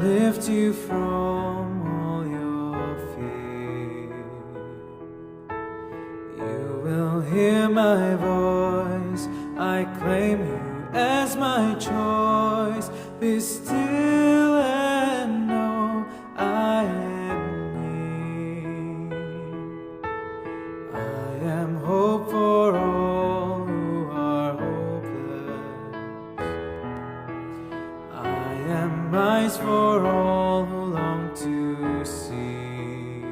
lift you from all your fear. You will hear my voice, I claim you as my choice. Be still and know I am near. I am hope for all who are hopeless. I am eyes for all who long to see.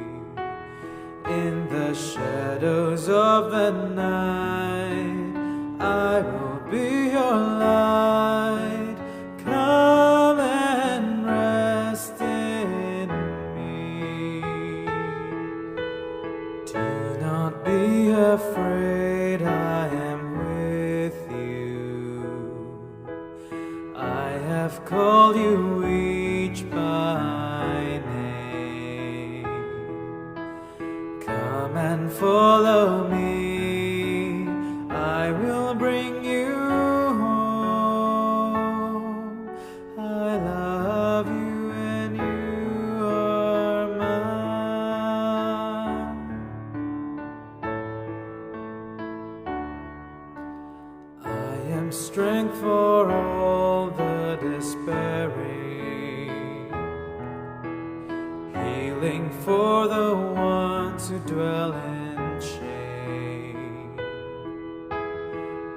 In the shadows of the night, I will be your light. Come and rest in me. Do not be afraid, I am with you. I have called you each by name. Come and follow me, I will bring you home. I love you and you are mine. I am strength for all the despairing, healing for the ones who dwell in shame.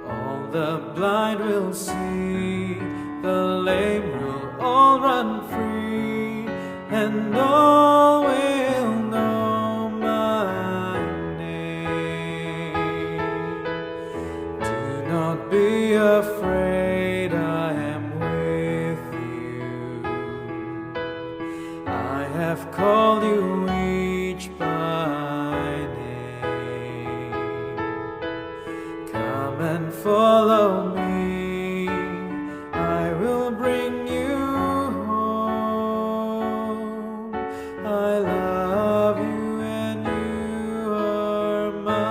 All the blind will see, the lame will all run free, and all will know my name. Do not be afraid, I am with you. I have called you each by name. Come and follow me, I will bring you home. I love you and you are mine.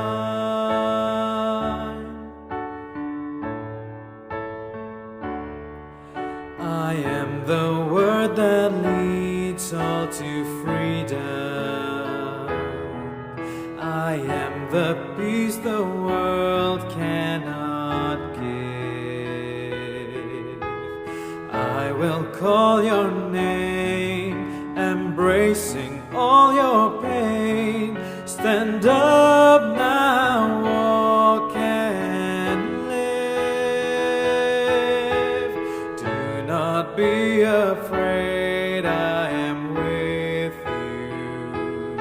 I am the word that leads all to freedom. I am the peace the world cannot give. I will call your name, embracing all your pain. Stand up now, walk and live. Do not be afraid, I am with you.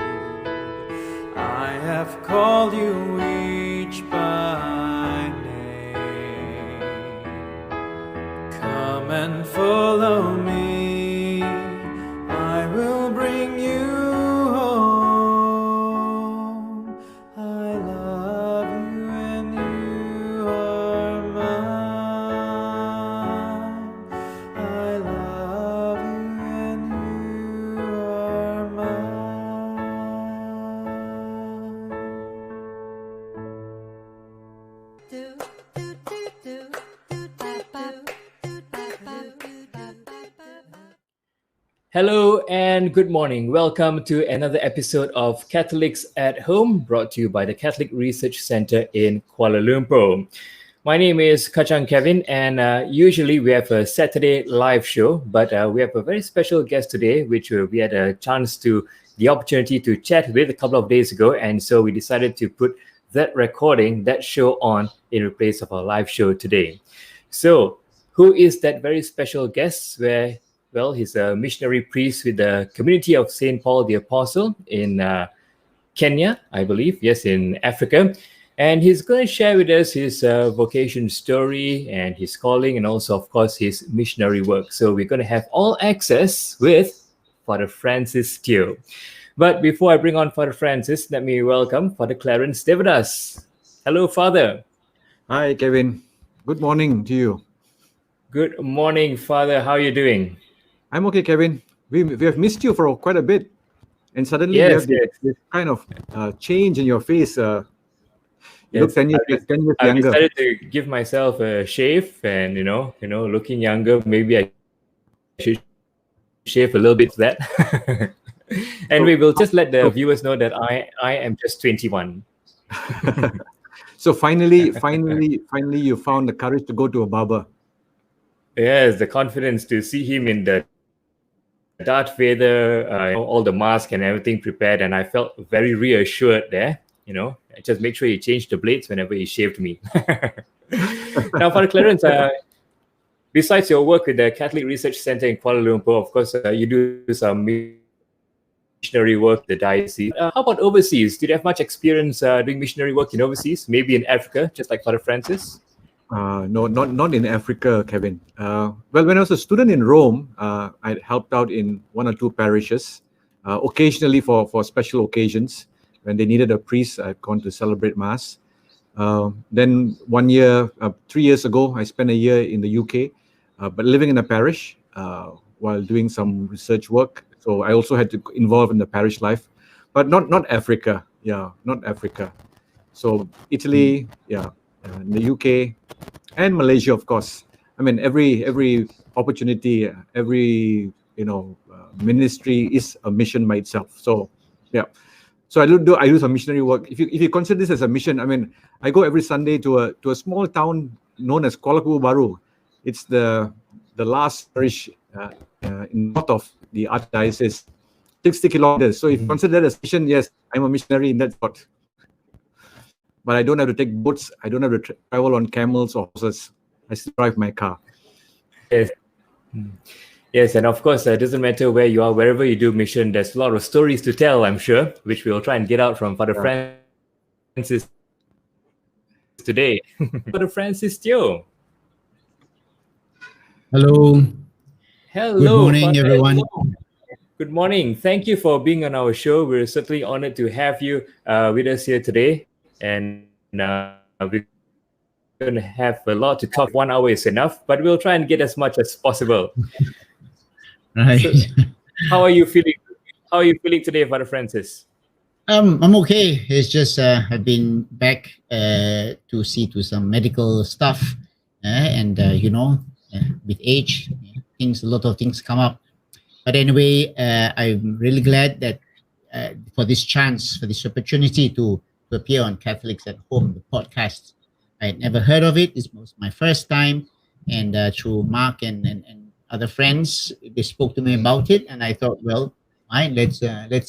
I have called you each by name. Come and follow me, I will bring you home. I love you and you are mine. I love you and you are mine. Hello and good morning. Welcome to another episode of Catholics at Home, brought to you by the Catholic Research Centre in Kuala Lumpur. My name is Kachang Kevin, and usually we have a Saturday live show, but we have a very special guest today, which we had a chance to, the opportunity to chat with a couple of days ago, and so we decided to put that recording, that show on in place of our live show today. So, who is that very special guest? Well, he's a missionary priest with the community of St. Paul the Apostle in Kenya, I believe, yes, in Africa. And he's going to share with us his vocation story and his calling, and also, of course, his missionary work. So we're going to have all access with Fr Francis Teo. But before I bring on Fr Francis, let me welcome Fr Clarence Devadas. Hello, Father. Hi, Kevin. Good morning to you. Good morning, Father. How are you doing? I'm okay, Kevin. We have missed you for quite a bit. And suddenly you have this kind of change in your face. You look 10 years I younger. decided to give myself a shave and, looking younger. Maybe I should shave a little bit for that. And we will just let the viewers know that I am just 21. So finally, you found the courage to go to a barber. Yes, the confidence to see him in the Darth Vader, all the mask and everything prepared, and I felt very reassured there. Just make sure you change the blades whenever he shaved me. Now, Father Clarence, besides your work with the Catholic Research Center in Kuala Lumpur, of course, you do some missionary work, the diocese. How about overseas? Did you have much experience doing missionary work in overseas? Maybe in Africa, just like Father Francis? No, not in Africa, Kevin. Well, when I was a student in Rome, I helped out in one or two parishes, occasionally for special occasions. When they needed a priest, I'd gone to celebrate Mass. Then 1 year, 3 years ago, I spent a year in the UK, but living in a parish while doing some research work. So I also had to involve in the parish life, but not Africa. Yeah, not Africa. So Italy, yeah, in the UK, and Malaysia, of course. I mean, every opportunity, every ministry is a mission by itself. So yeah. So I do some missionary work. If you consider this as a mission, I mean, I go every Sunday to a small town known as Kuala Baru. It's the last parish in north of the Archdiocese, 60 kilometers. So if you consider that as mission, yes, I'm a missionary in that spot. But I don't have to take boats. I don't have to travel on camels or horses. I still drive my car. Yes. Yes, and of course, it doesn't matter where you are, wherever you do mission, there's a lot of stories to tell, I'm sure, which we'll try and get out from Father Francis today. Father Francis Teo. Hello. Hello. Good morning, everyone. Good morning. Thank you for being on our show. We're certainly honored to have you with us here today. And we're going to have a lot to talk. 1 hour is enough, but we'll try and get as much as possible. Right. So, how are you feeling? How are you feeling today, Father Francis? I'm okay. It's just I've been back to see to some medical stuff, and with age, a lot of things come up. But anyway, I'm really glad that for this chance, for this opportunity to appear on Catholics at Home, the podcast. I had never heard of it. This was my first time, and through Mark and other friends, they spoke to me about it, and I thought, well, fine, let's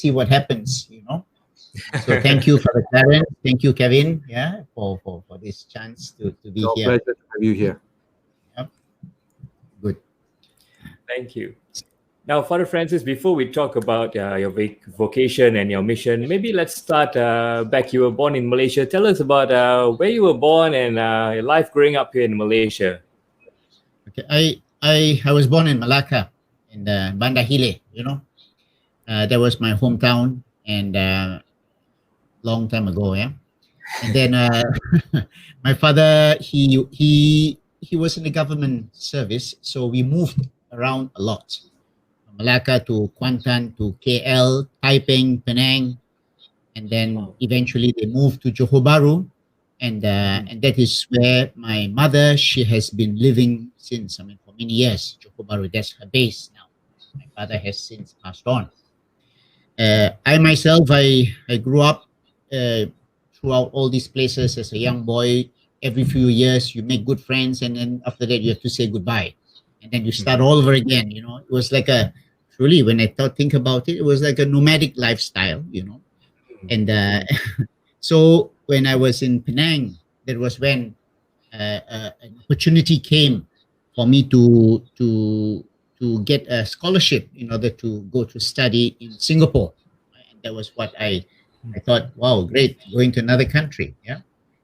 see what happens, So thank you, Father Clarence. Thank you, Kevin, for this chance to be here. Pleasure to have you here. Yep. Good. Thank you. Now, Father Francis, before we talk about your vocation and your mission, maybe let's start back. You were born in Malaysia. Tell us about where you were born and your life growing up here in Malaysia. Okay, I was born in Malacca, in the Banda Hile, that was my hometown, and long time ago, yeah. And then my father, he was in the government service, so we moved around a lot. Malacca to Kuantan to KL, Taiping, Penang, and then eventually they moved to Johor Bahru, and that is where my mother, she has been living since, for many years. Johor Bahru, that's her base now. My father has since passed on. I myself, I grew up throughout all these places as a young boy. Every few years, you make good friends, and then after that, you have to say goodbye, and then you start all over again. It was like truly, when I think about it, it was like a nomadic lifestyle. And so when I was in Penang, that was when an opportunity came for me to get a scholarship in order to go to study in Singapore. And that was what I thought, wow, great, going to another country. Yeah.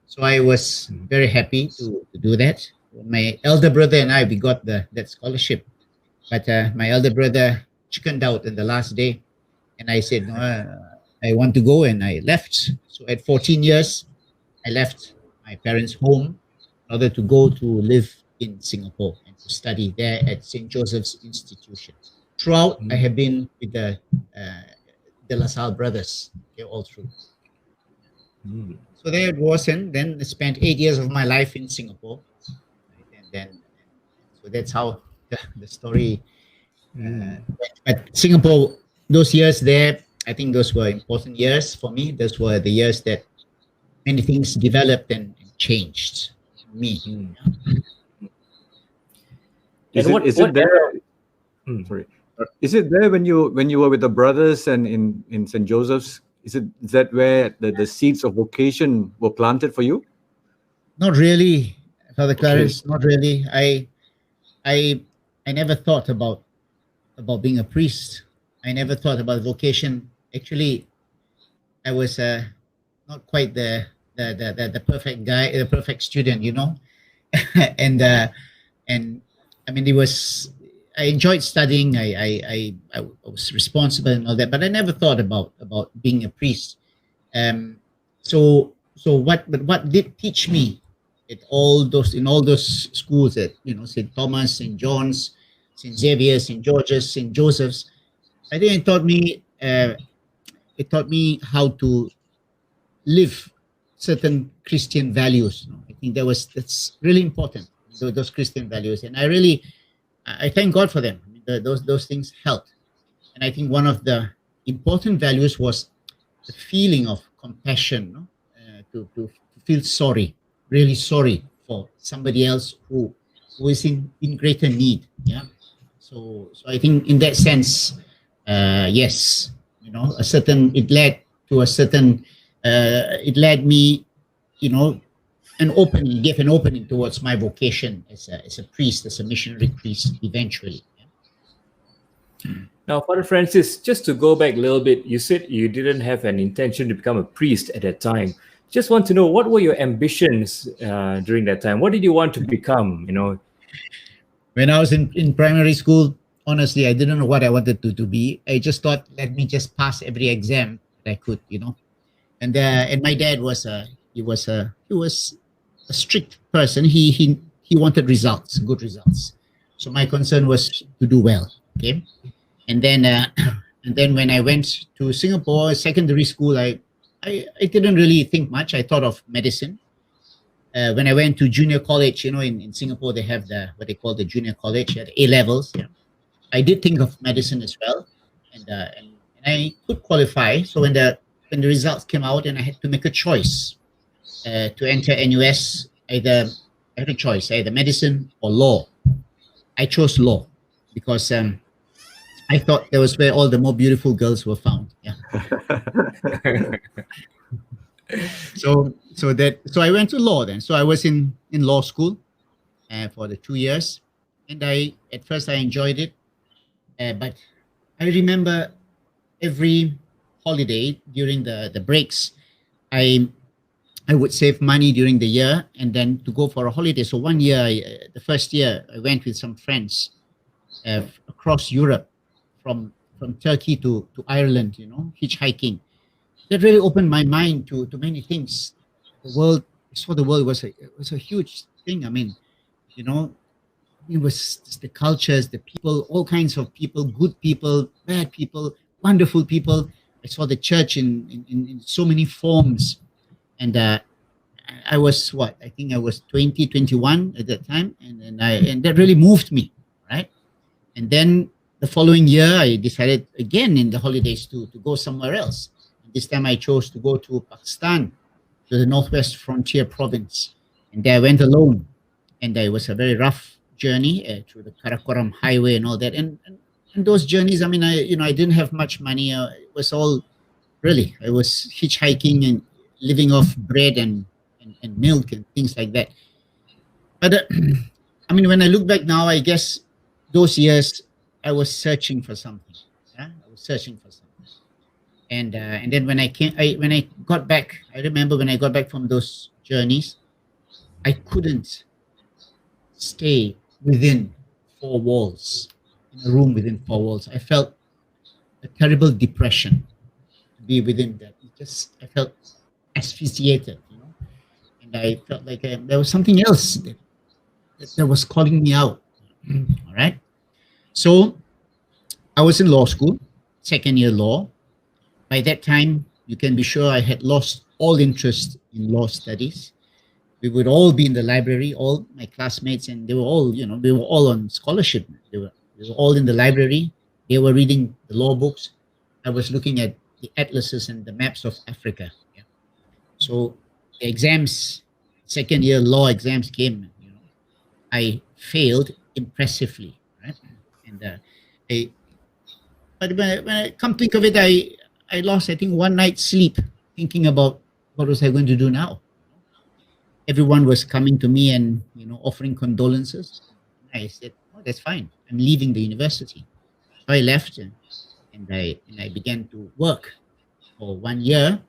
So I was very happy to do that. My elder brother and I, we got that scholarship. But my elder brother chickened out in the last day. And I said, no, I want to go, and I left. So at 14 years, I left my parents' home in order to go to live in Singapore and to study there at St. Joseph's Institution. Throughout, I have been with the De La Salle brothers, all through. So there it was, and then I spent 8 years of my life in Singapore. And then, so that's how the story But Singapore, those years there, I think those were important years for me. Those were the years that many things developed and changed me. Is And it what is what it there? era? Sorry, is it there when you were with the brothers and in St. Joseph's? Is that where the seeds of vocation were planted for you? Not really, Father Okay. Clarence. Not really. I I never thought about being a priest. I never thought about vocation. Actually, I was not quite the perfect guy, the perfect student, you know. and and I mean, it was. I enjoyed studying. I was responsible and all that, but I never thought about being a priest. So what did teach me at all those schools at St. Thomas, St. John's, St. Xavier, St. George's, St. Joseph's. I think it taught me how to live certain Christian values. I think that's really important. Those Christian values, and I thank God for them. I mean, those things helped. And I think one of the important values was the feeling of compassion, no? To feel sorry, really sorry for somebody else who is in greater need. Yeah. So I think in that sense, yes, it led me, gave an opening towards my vocation as a priest, as a missionary priest, eventually. Now, Father Francis, just to go back a little bit, you said you didn't have an intention to become a priest at that time. Just want to know, what were your ambitions during that time? What did you want to become? When I was in primary school, honestly, I didn't know what I wanted to be. I just thought, let me just pass every exam that I could, And my dad was a strict person. He wanted results, good results. So my concern was to do well. Okay, and then when I went to Singapore secondary school, I didn't really think much. I thought of medicine. When I went to junior college, in Singapore they have what they call the junior college at A levels. Yeah. I did think of medicine as well, and I could qualify. So when the results came out and I had to make a choice to enter NUS, I had a choice, either medicine or law. I chose law because I thought that was where all the more beautiful girls were found. Yeah. So I went to law then. So I was in law school for the 2 years, and at first I enjoyed it, but I remember every holiday during the breaks, I would save money during the year and then to go for a holiday. So one year, the first year, I went with some friends across Europe, from Turkey to Ireland, hitchhiking. That really opened my mind to many things. I saw the world was a huge thing. I mean, it was just the cultures, the people, all kinds of people, good people, bad people, wonderful people. I saw the church in so many forms. And I was I think I was 20, 21 at that time. And that really moved me, right? And then the following year, I decided again in the holidays to go somewhere else. This time I chose to go to Pakistan, to the Northwest Frontier Province. And there I went alone. And it was a very rough journey through the Karakoram Highway and all that. And those journeys, I mean, I didn't have much money. It was all, really, I was hitchhiking and living off bread and milk and things like that. But I mean, when I look back now, I guess those years I was searching for something. Yeah? I was searching for something. And then when I got back, I remember when I got back from those journeys, I couldn't stay within four walls, in a room within four walls. I felt a terrible depression to be within that. I felt asphyxiated, and I felt like there was something else that was calling me out. All right. So I was in law school, second year law. By that time, you can be sure I had lost all interest in law studies. We would all be in the library, all my classmates, and they were all, we were all on scholarship. We We were all in the library. They were reading the law books. I was looking at the atlases and the maps of Africa. Yeah. So the exams, second year law exams came. I failed impressively, right? And I, but when I come to think of it, I lost, I think, one night's sleep thinking about what was I going to do now. Everyone was coming to me and offering condolences. I said, "Oh, that's fine. I'm leaving the university." So I left and I began to work for 1 year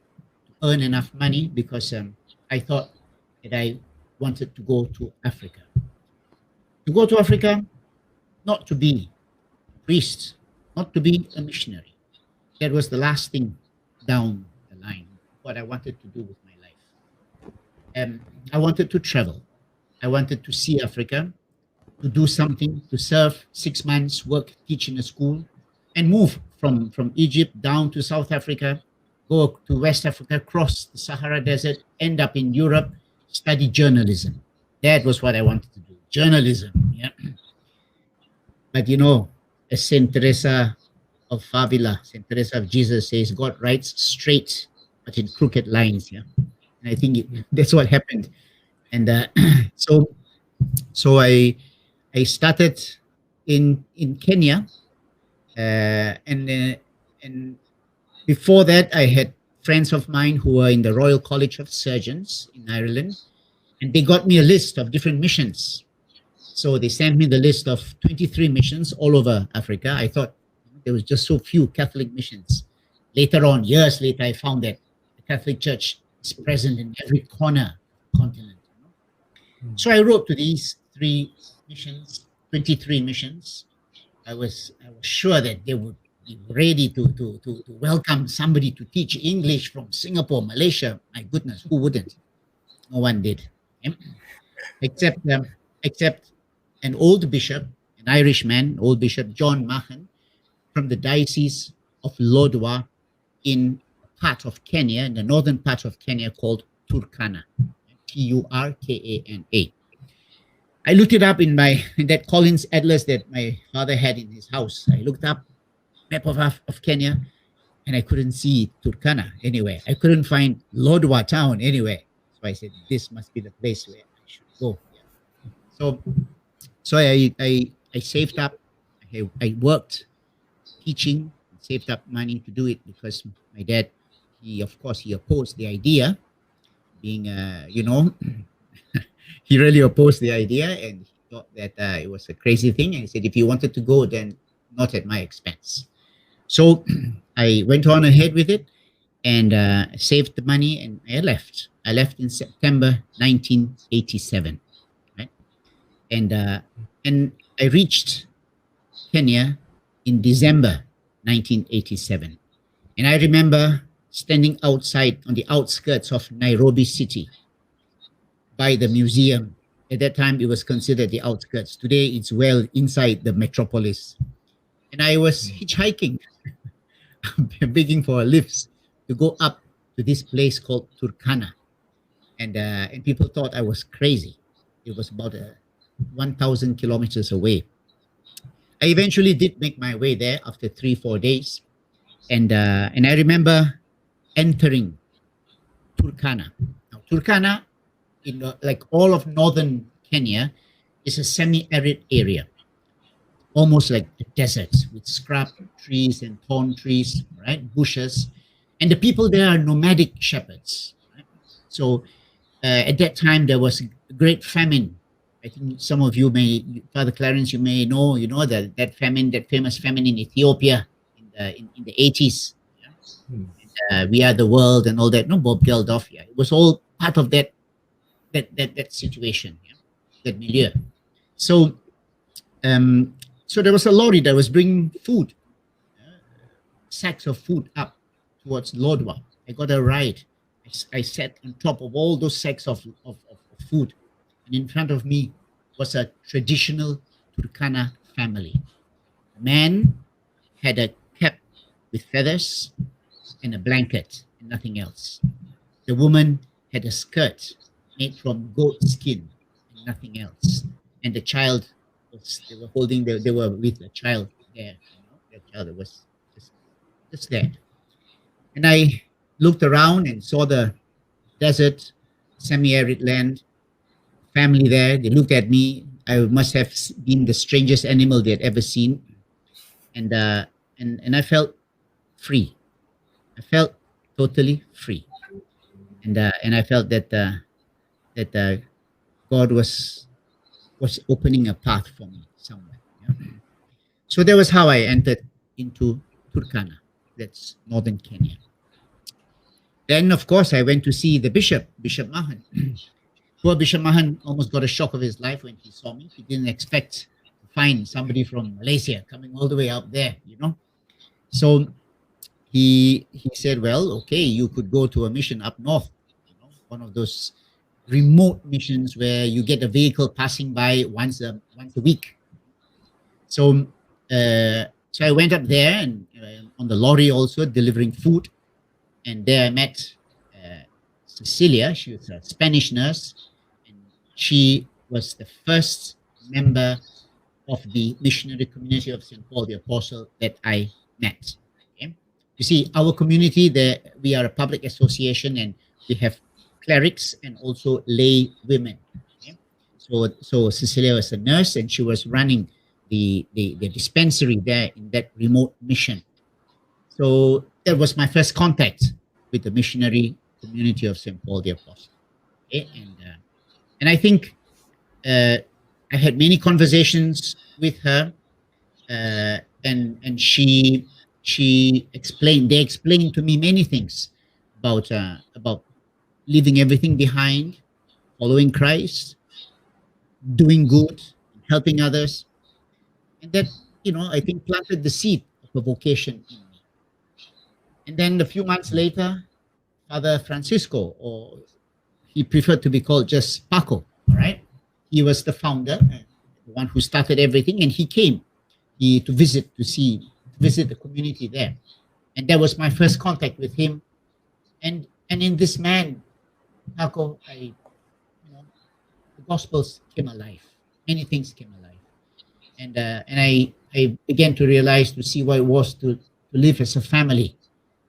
to earn enough money because I thought that I wanted to go to Africa. To go to Africa, not to be a priest, not to be a missionary. That was the last thing down the line, what I wanted to do with my life. I wanted to travel. I wanted to see Africa, to do something, to serve 6 months, work, teach in a school, and move from Egypt down to South Africa, go to West Africa, cross the Sahara Desert, end up in Europe, study journalism. That was what I wanted to do, journalism. Yeah. But as Saint Teresa of Avila, Saint Teresa of Jesus says, God writes straight, but in crooked lines. Yeah, and I think that's what happened. And so I started in Kenya, and before that I had friends of mine who were in the Royal College of Surgeons in Ireland, and they got me a list of different missions. So they sent me the list of 23 missions all over Africa. I thought there was just so few Catholic missions. Later on, years later, I found that the Catholic Church is present in every corner of the continent. So I wrote to these 23 missions. I was sure that they would be ready to welcome somebody to teach English from Singapore, Malaysia. My goodness, who wouldn't? No one did. Okay? Except an old bishop, an Irishman, old Bishop John Mahan, from the Diocese of Lodwar in a part of Kenya, in the northern part of Kenya called Turkana, Turkana. I looked it up in that Collins Atlas that my father had in his house. I looked up map of Kenya, and I couldn't see Turkana anywhere. I couldn't find Lodwar town anywhere. So I said, this must be the place where I should go. Yeah. So I saved up. I worked teaching, saved up money to do it because my dad, he opposed the idea, being he really opposed the idea, and he thought that it was a crazy thing, and he said if you wanted to go, then not at my expense. So I went on ahead with it and saved the money, and I left in September 1987, right? And I reached Kenya in December 1987. And I remember standing outside on the outskirts of Nairobi city by the museum. At that time, it was considered the outskirts. Today, it's well inside the metropolis. And I was hitchhiking, begging for a lift to go up to this place called Turkana. And people thought I was crazy. It was about 1,000 kilometers away. I eventually did make my way there after 3-4 days. And I remember entering Turkana. Now, Turkana, like all of northern Kenya, is a semi-arid area, almost like a desert with scrub trees and thorn trees, right? Bushes. And the people there are nomadic shepherds. Right? So at that time, there was a great famine. I think some of you may, Father Clarence, you may know, that famine, that famous famine in Ethiopia in the 80s. Yeah? We Are the World and all that. No, Bob Geldof. Yeah, it was all part of that situation, yeah? That milieu. So, so there was a lorry that was bringing food, sacks of food up towards Lodwar. I got a ride. I sat on top of all those sacks of food. And in front of me was a traditional Turkana family. The man had a cap with feathers and a blanket and nothing else. The woman had a skirt made from goat skin and nothing else. And the child They were holding, they were with a child there, their child that was just there. And I looked around and saw the desert, semi-arid land, family there. They looked at me. I must have been the strangest animal they had ever seen. And I felt free. I felt totally free. And I felt that God was opening a path for me somewhere. Yeah? So that was how I entered into Turkana. That's northern Kenya. Then, of course, I went to see the bishop, Bishop Mahan. Poor Bishop Mahan almost got a shock of his life when he saw me. He didn't expect to find somebody from Malaysia coming all the way out there, So he said, well, okay, you could go to a mission up north, one of those remote missions where you get a vehicle passing by once a week. So I went up there and on the lorry also delivering food. And there I met Cecilia. She was a Spanish nurse. And she was the first member of the missionary community of St. Paul the Apostle that I met. Okay? You see, our community, we are a public association and we have clerics and also lay women. Okay? So Cecilia was a nurse and she was running the dispensary there in that remote mission. So that was my first contact with the missionary community of St. Paul the Apostle. Okay? And I think I had many conversations with her, and she explained. They explained to me many things about leaving everything behind, following Christ, doing good, helping others, and that I think planted the seed of a vocation in me. And then a few months later, Father Francisco, or he preferred to be called just Paco, all right? He was the founder, the one who started everything, and he came to visit the community there. And that was my first contact with him. And in this man, Paco, the Gospels came alive. Many things came alive. And I began to realize, to see what it was to live as a family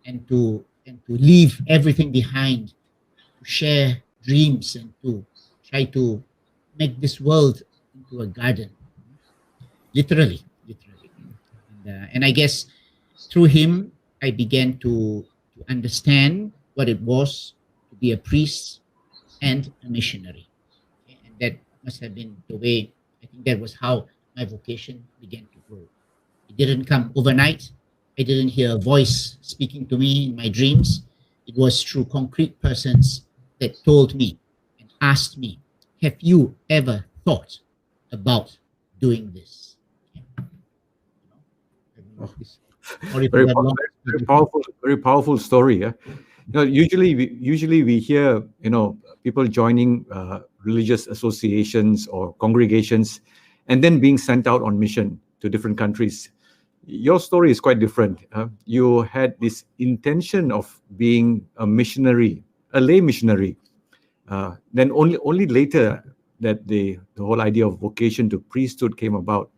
and to leave everything behind, to share dreams and to try to make this world into a garden, literally. And I guess through him, I began to understand what it was to be a priest and a missionary. Okay? And that must have been the way, I think that was how my vocation began to grow. It didn't come overnight. I didn't hear a voice speaking to me in my dreams. It was through concrete persons that told me and asked me, have you ever thought about doing this? Very powerful story. Yeah? Usually we hear, people joining religious associations or congregations and then being sent out on mission to different countries. Your story is quite different. You had this intention of being a missionary, a lay missionary. Then only later that the whole idea of vocation to priesthood came about.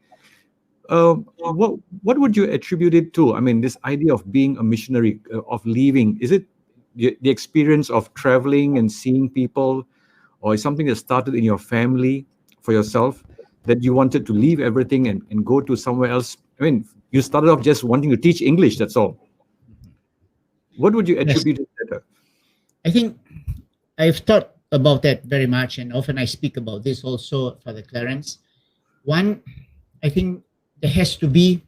What would you attribute it to? I mean, this idea of being a missionary, of leaving, is it the experience of traveling and seeing people, or is something that started in your family for yourself, that you wanted to leave everything and go to somewhere else? I mean, you started off just wanting to teach English, that's all. What would you attribute it to? I think I've thought about that very much, and often I speak about this also, Father Clarence. One, I think there has to be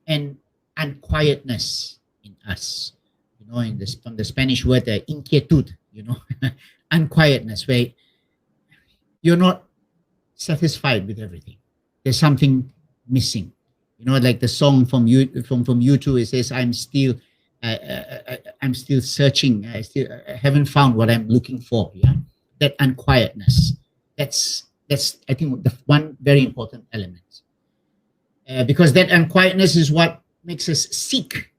an unquietness in us, from the Spanish word inquietud, unquietness, where you're not satisfied with everything. There's something missing. Like the song from U2, it says, I'm still searching. I haven't found what I'm looking for. Yeah, that unquietness. That's I think the one very important element, because that unquietness is what makes us seek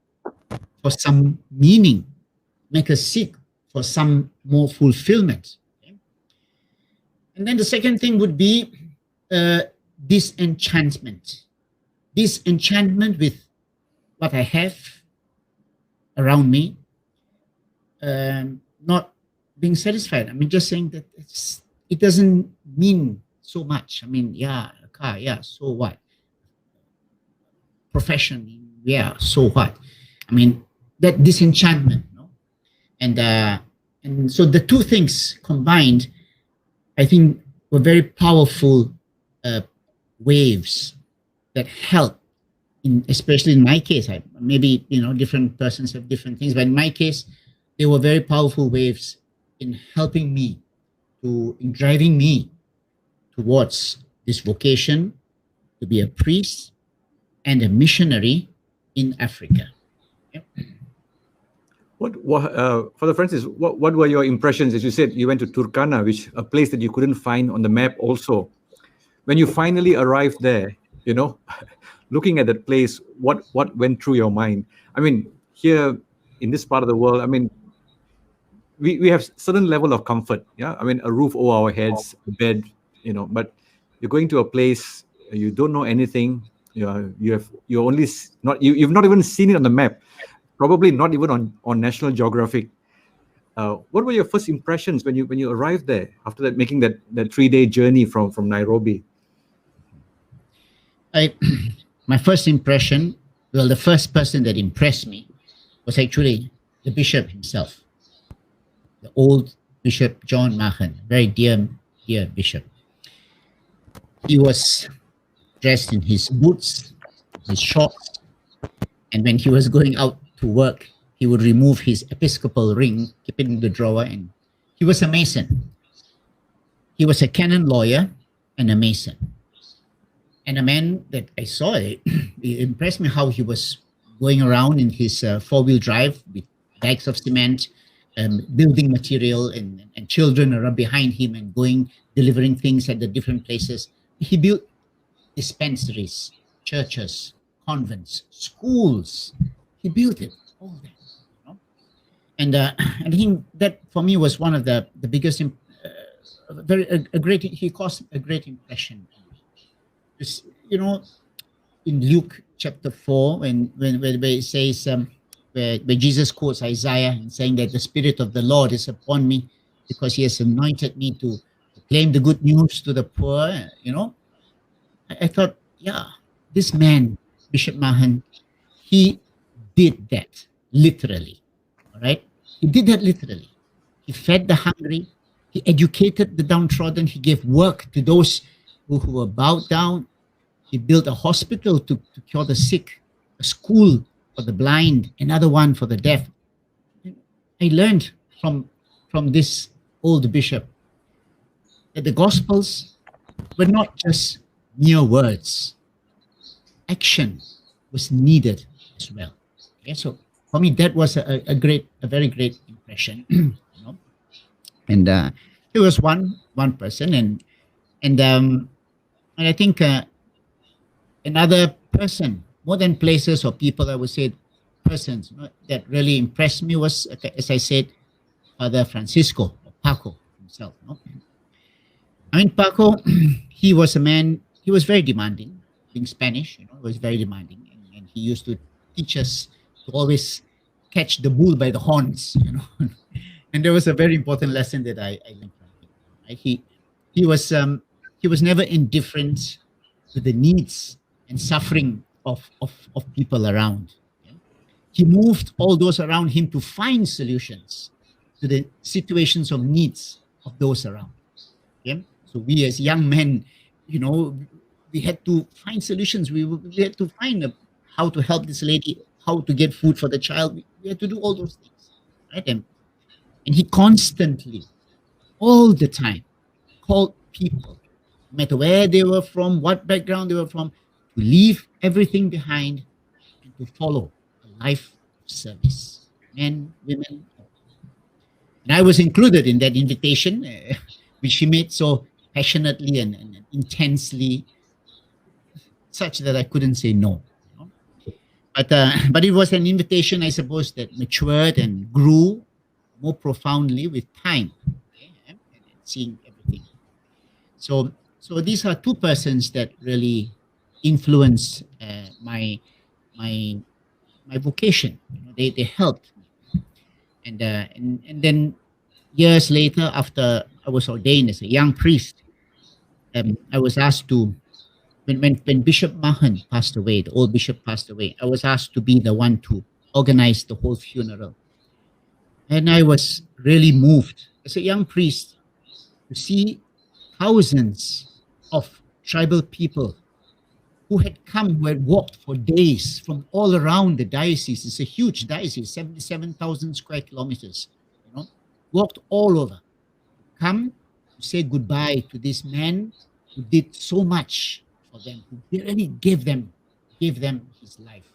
for some meaning, make us seek for some more fulfillment. Okay? And then the second thing would be disenchantment with what I have around me, not being satisfied. I mean, just saying that it doesn't mean so much. I mean, yeah, a car, yeah, so what? Profession, yeah, so what? I mean, that disenchantment, no? And so the two things combined, I think, were very powerful waves that help. Especially in my case, maybe different persons have different things, but in my case, they were very powerful waves in helping me, in driving me towards this vocation to be a priest and a missionary in Africa. Yep. Father Francis, what were your impressions? As you said, you went to Turkana, which a place that you couldn't find on the map also. When you finally arrived there, looking at that place, what went through your mind? I mean, here in this part of the world, I mean, we have certain level of comfort, yeah. I mean, a roof over our heads, a bed, but you're going to a place you don't know anything. You've not even seen it on the map, probably not even on National Geographic. What were your first impressions when you arrived there after that, making that 3-day journey from Nairobi? My first impression, well, the first person that impressed me was actually the bishop himself, the old Bishop John Mahan, very dear bishop. He was dressed in his boots, his shorts, and when he was going out to work, he would remove his episcopal ring, keep it in the drawer, and he was a Mason. He was a canon lawyer and a Mason. And a man that I saw, it impressed me how he was going around in his 4-wheel drive with bags of cement, building material, and children are behind him and delivering things at the different places. He built dispensaries, churches, convents, schools. He built it, all that. And I think that for me was one of the biggest, he caused a great impression. In Luke chapter 4, when it says, where Jesus quotes Isaiah and saying that the Spirit of the Lord is upon me because he has anointed me to proclaim the good news to the poor, I thought, yeah, this man, Bishop Mahan, he did that literally, all right? He did that literally. He fed the hungry, he educated the downtrodden, he gave work to those who were bowed down. He built a hospital to cure the sick, a school for the blind, another one for the deaf. I learned from this old bishop that the Gospels were not just mere words. Action was needed as well. Okay, so for me, that was a very great impression. And it was one person, and I think another person, more than places or people, I would say persons that really impressed me was, as I said, Father Francisco, or Paco himself. I mean, Paco, he was a man, he was very demanding, being Spanish, he was very demanding. And he used to teach us to always catch the bull by the horns, And there was a very important lesson that I learned from him. Right? He was never indifferent to the needs and suffering of people around. He moved all those around him to find solutions to the situations of needs of those around. So we as young men, we had to find solutions. We had to find how to help this lady, how to get food for the child. We had to do all those things. Right? And he constantly, all the time, called people, no matter where they were from, what background they were from, to leave everything behind and to follow a life of service. Men, women. And I was included in that invitation, which he made so passionately and intensely, such that I couldn't say no. But it was an invitation, I suppose, that matured and grew more profoundly with time, and seeing everything. So So these are two persons that really influence my my my vocation. They helped me, and then years later, after I was ordained as a young priest, I was asked to when Bishop Mahan passed away, the old bishop passed away. I was asked to be the one to organize the whole funeral, and I was really moved as a young priest to see thousands of tribal people who had walked for days from all around the diocese. It's a huge diocese, 77,000 square kilometers, walked all over, come to say goodbye to this man who did so much for them, who really gave them his life.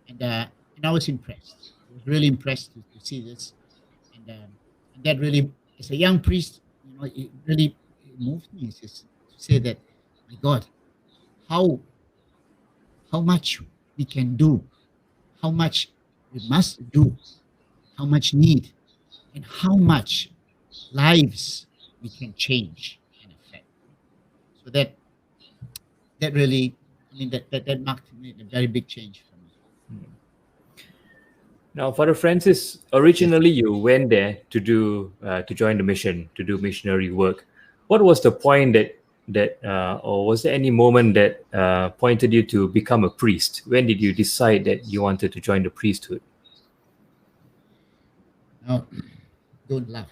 And I was impressed. I was really impressed to see this. And that really, as a young priest, it really moved me to say that, my God, how much we can do, how much we must do, how much need, and how much lives we can change and affect. So that really, that marked a very big change for me. Now, Father Francis, originally you went there to join the mission, to do missionary work. What was the point or was there any moment that pointed you to become a priest? When did you decide that you wanted to join the priesthood? Now, don't laugh,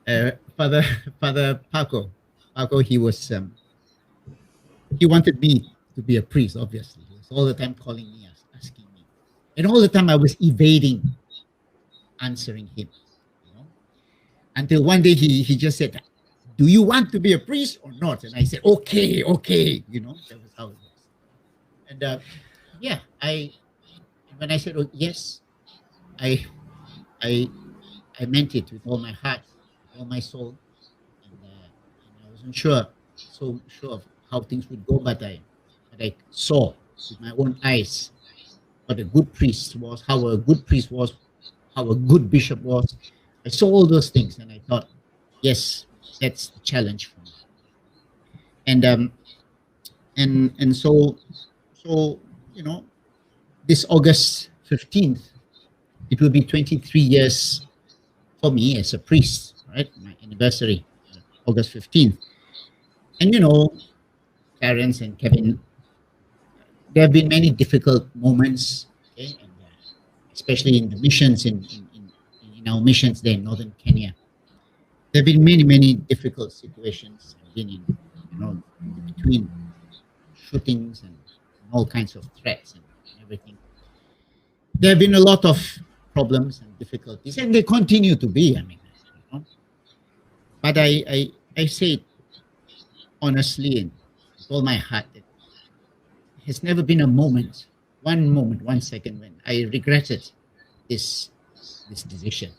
yeah. Father Paco, he wanted me to be a priest. Obviously, he was all the time calling me, asking me, and all the time I was evading answering him. Until one day he just said, "Do you want to be a priest or not?" And I said, "Okay." That was how it was. And when I said, "Oh, yes," I meant it with all my heart, with all my soul, and I wasn't so sure of how things would go, but I saw with my own eyes what a good priest was, how a good priest was, how a good bishop was. I saw all those things, and I thought, yes, that's the challenge for me. And so this August 15th, it will be 23 years for me as a priest, right? My anniversary, August 15th. And Clarence and Kevin, there have been many difficult moments, okay? And especially in the missions, in our missions there in northern Kenya. There have been many difficult situations. I've been in between shootings and all kinds of threats and everything. There have been a lot of problems and difficulties, and they continue to be. But I say it honestly and with all my heart that there has never been one second when I regretted this decision.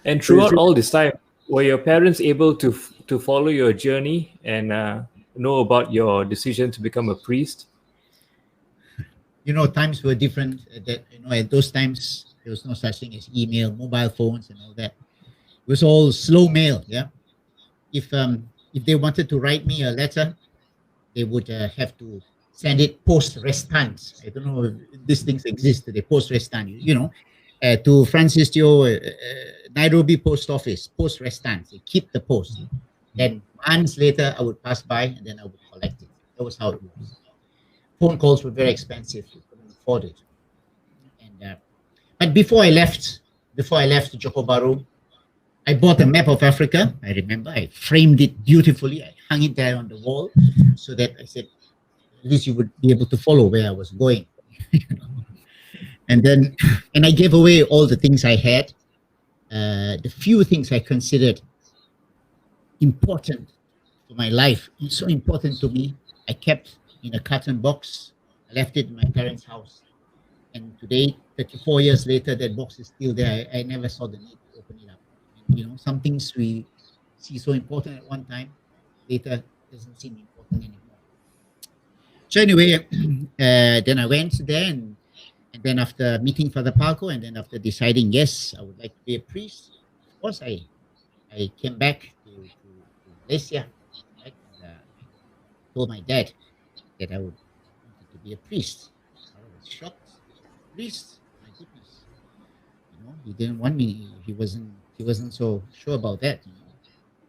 And throughout all this time, were your parents able to follow your journey and know about your decision to become a priest? Times were different. At those times, there was no such thing as email, mobile phones, and all that. It was all slow mail. Yeah. If they wanted to write me a letter, they would have to send it post restans. I don't know if these things exist today. Post restan, to Francis Teo, Nairobi Post Office, post restans. They keep the post. Then months later, I would pass by and then I would collect it. That was how it was. Phone calls were very expensive. We couldn't afford it. And but before I left Johor Bahru, I bought a map of Africa. I remember I framed it beautifully. I hung it there on the wall so that I said, at least you would be able to follow where I was going. And I gave away all the things I had. The few things I considered important for my life, so important to me, I kept in a carton box. I left it in my parents' house. And today, 34 years later, that box is still there. I never saw the need to open it up. And, some things we see so important at one time, later doesn't seem important anymore. So anyway, then I went there, and then after meeting Father Paco, and then after deciding, yes, I would like to be a priest, course, I came back to Malaysia, right? And, told my dad that I would wanted to be a priest. I was shocked. Priest, my goodness. He didn't want me. He wasn't so sure about that.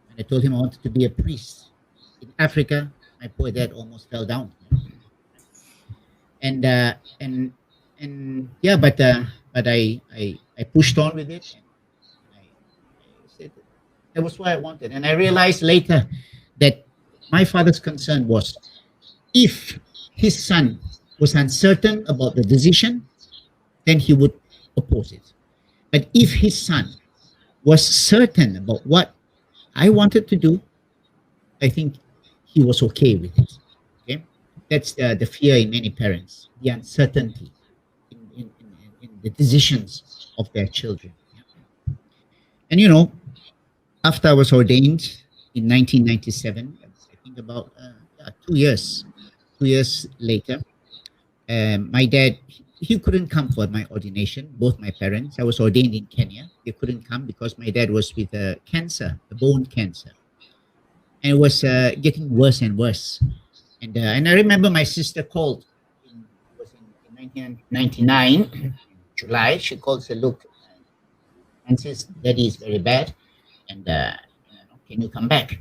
And I told him I wanted to be a priest. In Africa, my poor dad almost fell down. And yeah, but I pushed on with it, and I said that was what I wanted. And I realized later that my father's concern was, if his son was uncertain about the decision, then he would oppose it. But if his son was certain about what I wanted to do, I think he was okay with it. Okay, that's the fear in many parents, the uncertainty in the decisions of their children. And after I was ordained in 1997, I think about 2 years, 2 years later, my dad, he couldn't come for my ordination. Both my parents, I was ordained in Kenya. They couldn't come because my dad was with cancer, a bone cancer, and it was getting worse and worse. And I remember my sister called. It was in 1999, July. She called and said, "Look, Francis, Daddy is very bad, and can you come back?"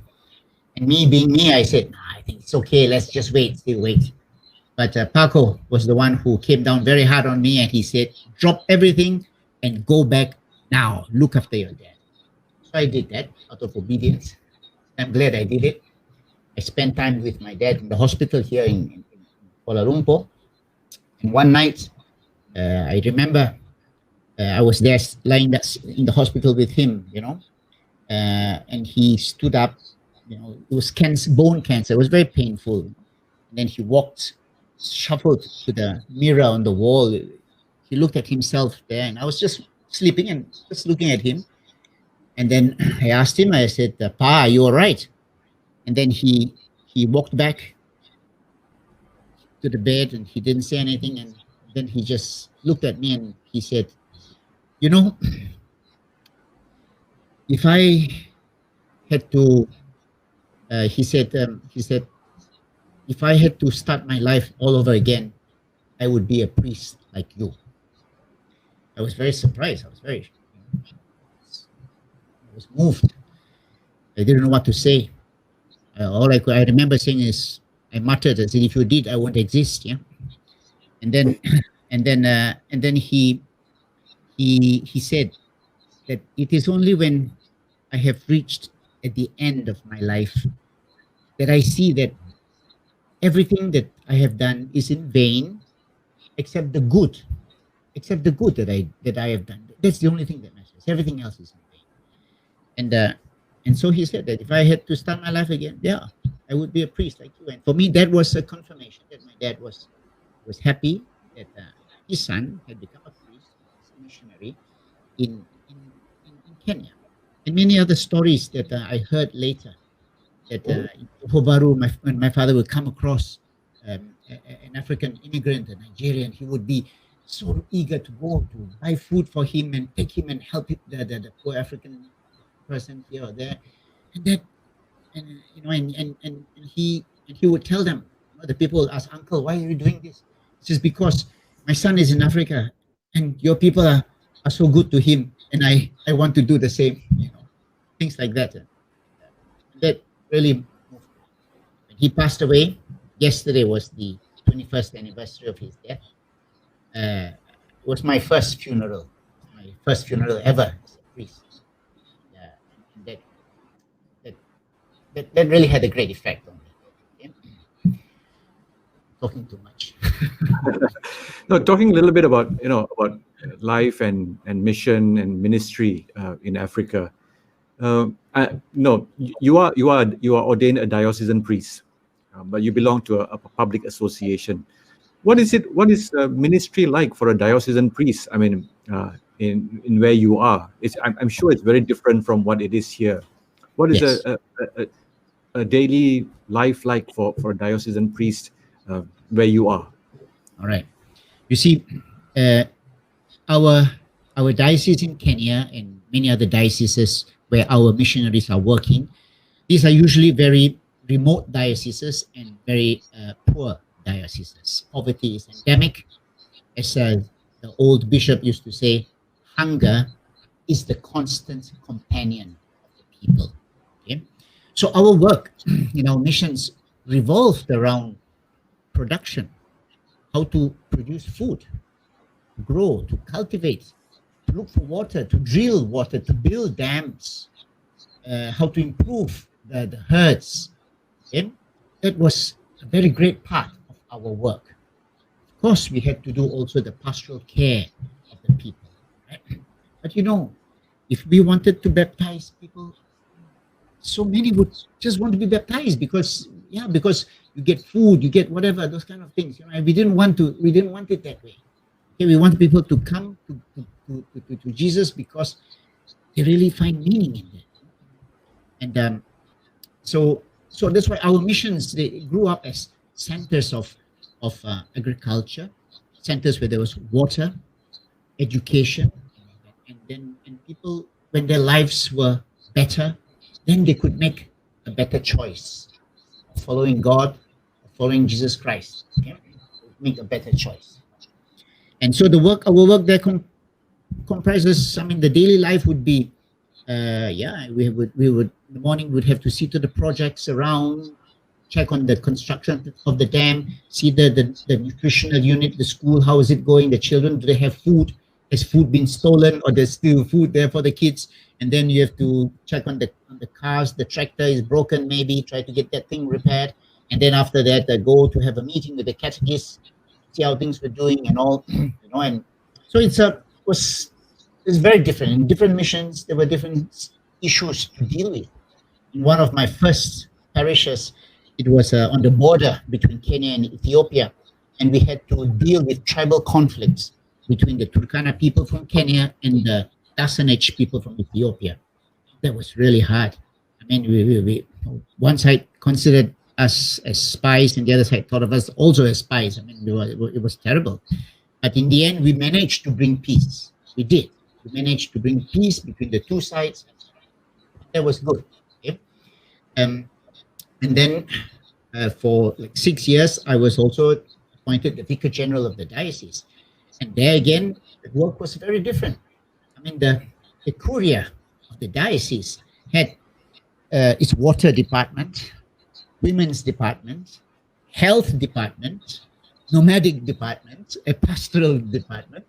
And me being me, I said, "Nah, I think it's okay. Let's just wait, still wait." But Paco was the one who came down very hard on me, and he said, "Drop everything and go back now. Look after your dad." So I did that out of obedience. I'm glad I did it. I spent time with my dad in the hospital here in Kuala Lumpur. And one night, I remember I was there lying in the hospital with him, and he stood up. It was cancer, bone cancer. It was very painful. And then he walked, shuffled to the mirror on the wall. He looked at himself there, and I was just sleeping and just looking at him. And then I asked him, I said, "Pa, are you all right?" And then he walked back to the bed, and he didn't say anything. And then he just looked at me and he said, "If I had to," he said, "if I had to start my life all over again, I would be a priest like you." I was very surprised. I was moved. I didn't know what to say. All I remember saying is, I muttered, I said, "If you did, I won't exist." Yeah. And then he said that it is only when I have reached at the end of my life that I see that everything that I have done is in vain, except the good that I have done. That's the only thing that matters. Everything else is in vain. And so he said that if I had to start my life again, yeah, I would be a priest like you. And for me, that was a confirmation that my dad was happy that his son had become a priest, a missionary in Kenya. And many other stories that I heard later, that in Hobaru, when my father would come across an African immigrant, a Nigerian, he would be so eager to go to buy food for him and take him and help the poor African person here or there. And that, and he would tell them, the people would ask, "Uncle, why are you doing this?" It's just because my son is in Africa and your people are so good to him, and I want to do the same, things like that. That really moved me. When he passed away, yesterday was the 21st anniversary of his death. It was my first funeral ever as a priest. And that really had a great effect on me. Yeah? Talking too much. No, talking a little bit about about life and mission and ministry in Africa. No, you are ordained a diocesan priest, but you belong to a public association. What is ministry like for a diocesan priest? I mean, in where you are, I'm sure it's very different from what it is here. What is Yes. a daily life like for a diocesan priest where you are? All right. You see, our our diocese in Kenya and many other dioceses where our missionaries are working, these are usually very remote dioceses and very poor dioceses. Poverty is endemic. As the old bishop used to say, hunger is the constant companion of the people. Okay? So our work in our missions revolved around production, how to produce food, to grow, to cultivate, to look for water, to drill water, to build dams, how to improve the herds. Okay? That was a very great part of our work. Of course, we had to do also the pastoral care of the people. Right? But if we wanted to baptize people, so many would just want to be baptized because you get food, you get whatever, those kind of things. And we didn't want it that way. Okay, we want people to come to Jesus because they really find meaning in it. And so that's why our missions, they grew up as centers of agriculture, centers where there was water, education, and people, when their lives were better, then they could make a better choice of following God, of following Jesus Christ. Okay? Make a better choice. And so our work there comprises, I mean, the daily life would be, we would in the morning we'd have to see to the projects around, check on the construction of the dam, see the nutritional unit, the school, how is it going, the children, do they have food? Has food been stolen, or there's still food there for the kids? And then you have to check on the cars, the tractor is broken, maybe try to get that thing repaired. And then after that, go to have a meeting with the catechists, see how things were doing and all, and so it's very different. In different missions, there were different issues to deal with. In one of my first parishes, it was on the border between Kenya and Ethiopia, and we had to deal with tribal conflicts between the Turkana people from Kenya and the Dasanich people from Ethiopia. That was really hard. I mean, we one side considered us as spies, and the other side thought of us also as spies. I mean, it was terrible. But in the end, we managed to bring peace. We did. We managed to bring peace between the two sides. That was good. Okay? And then for like 6 years, I was also appointed the Vicar General of the diocese. And there again, the work was very different. I mean, the Curia of the diocese had its water department, women's department, health department, nomadic department, a pastoral department.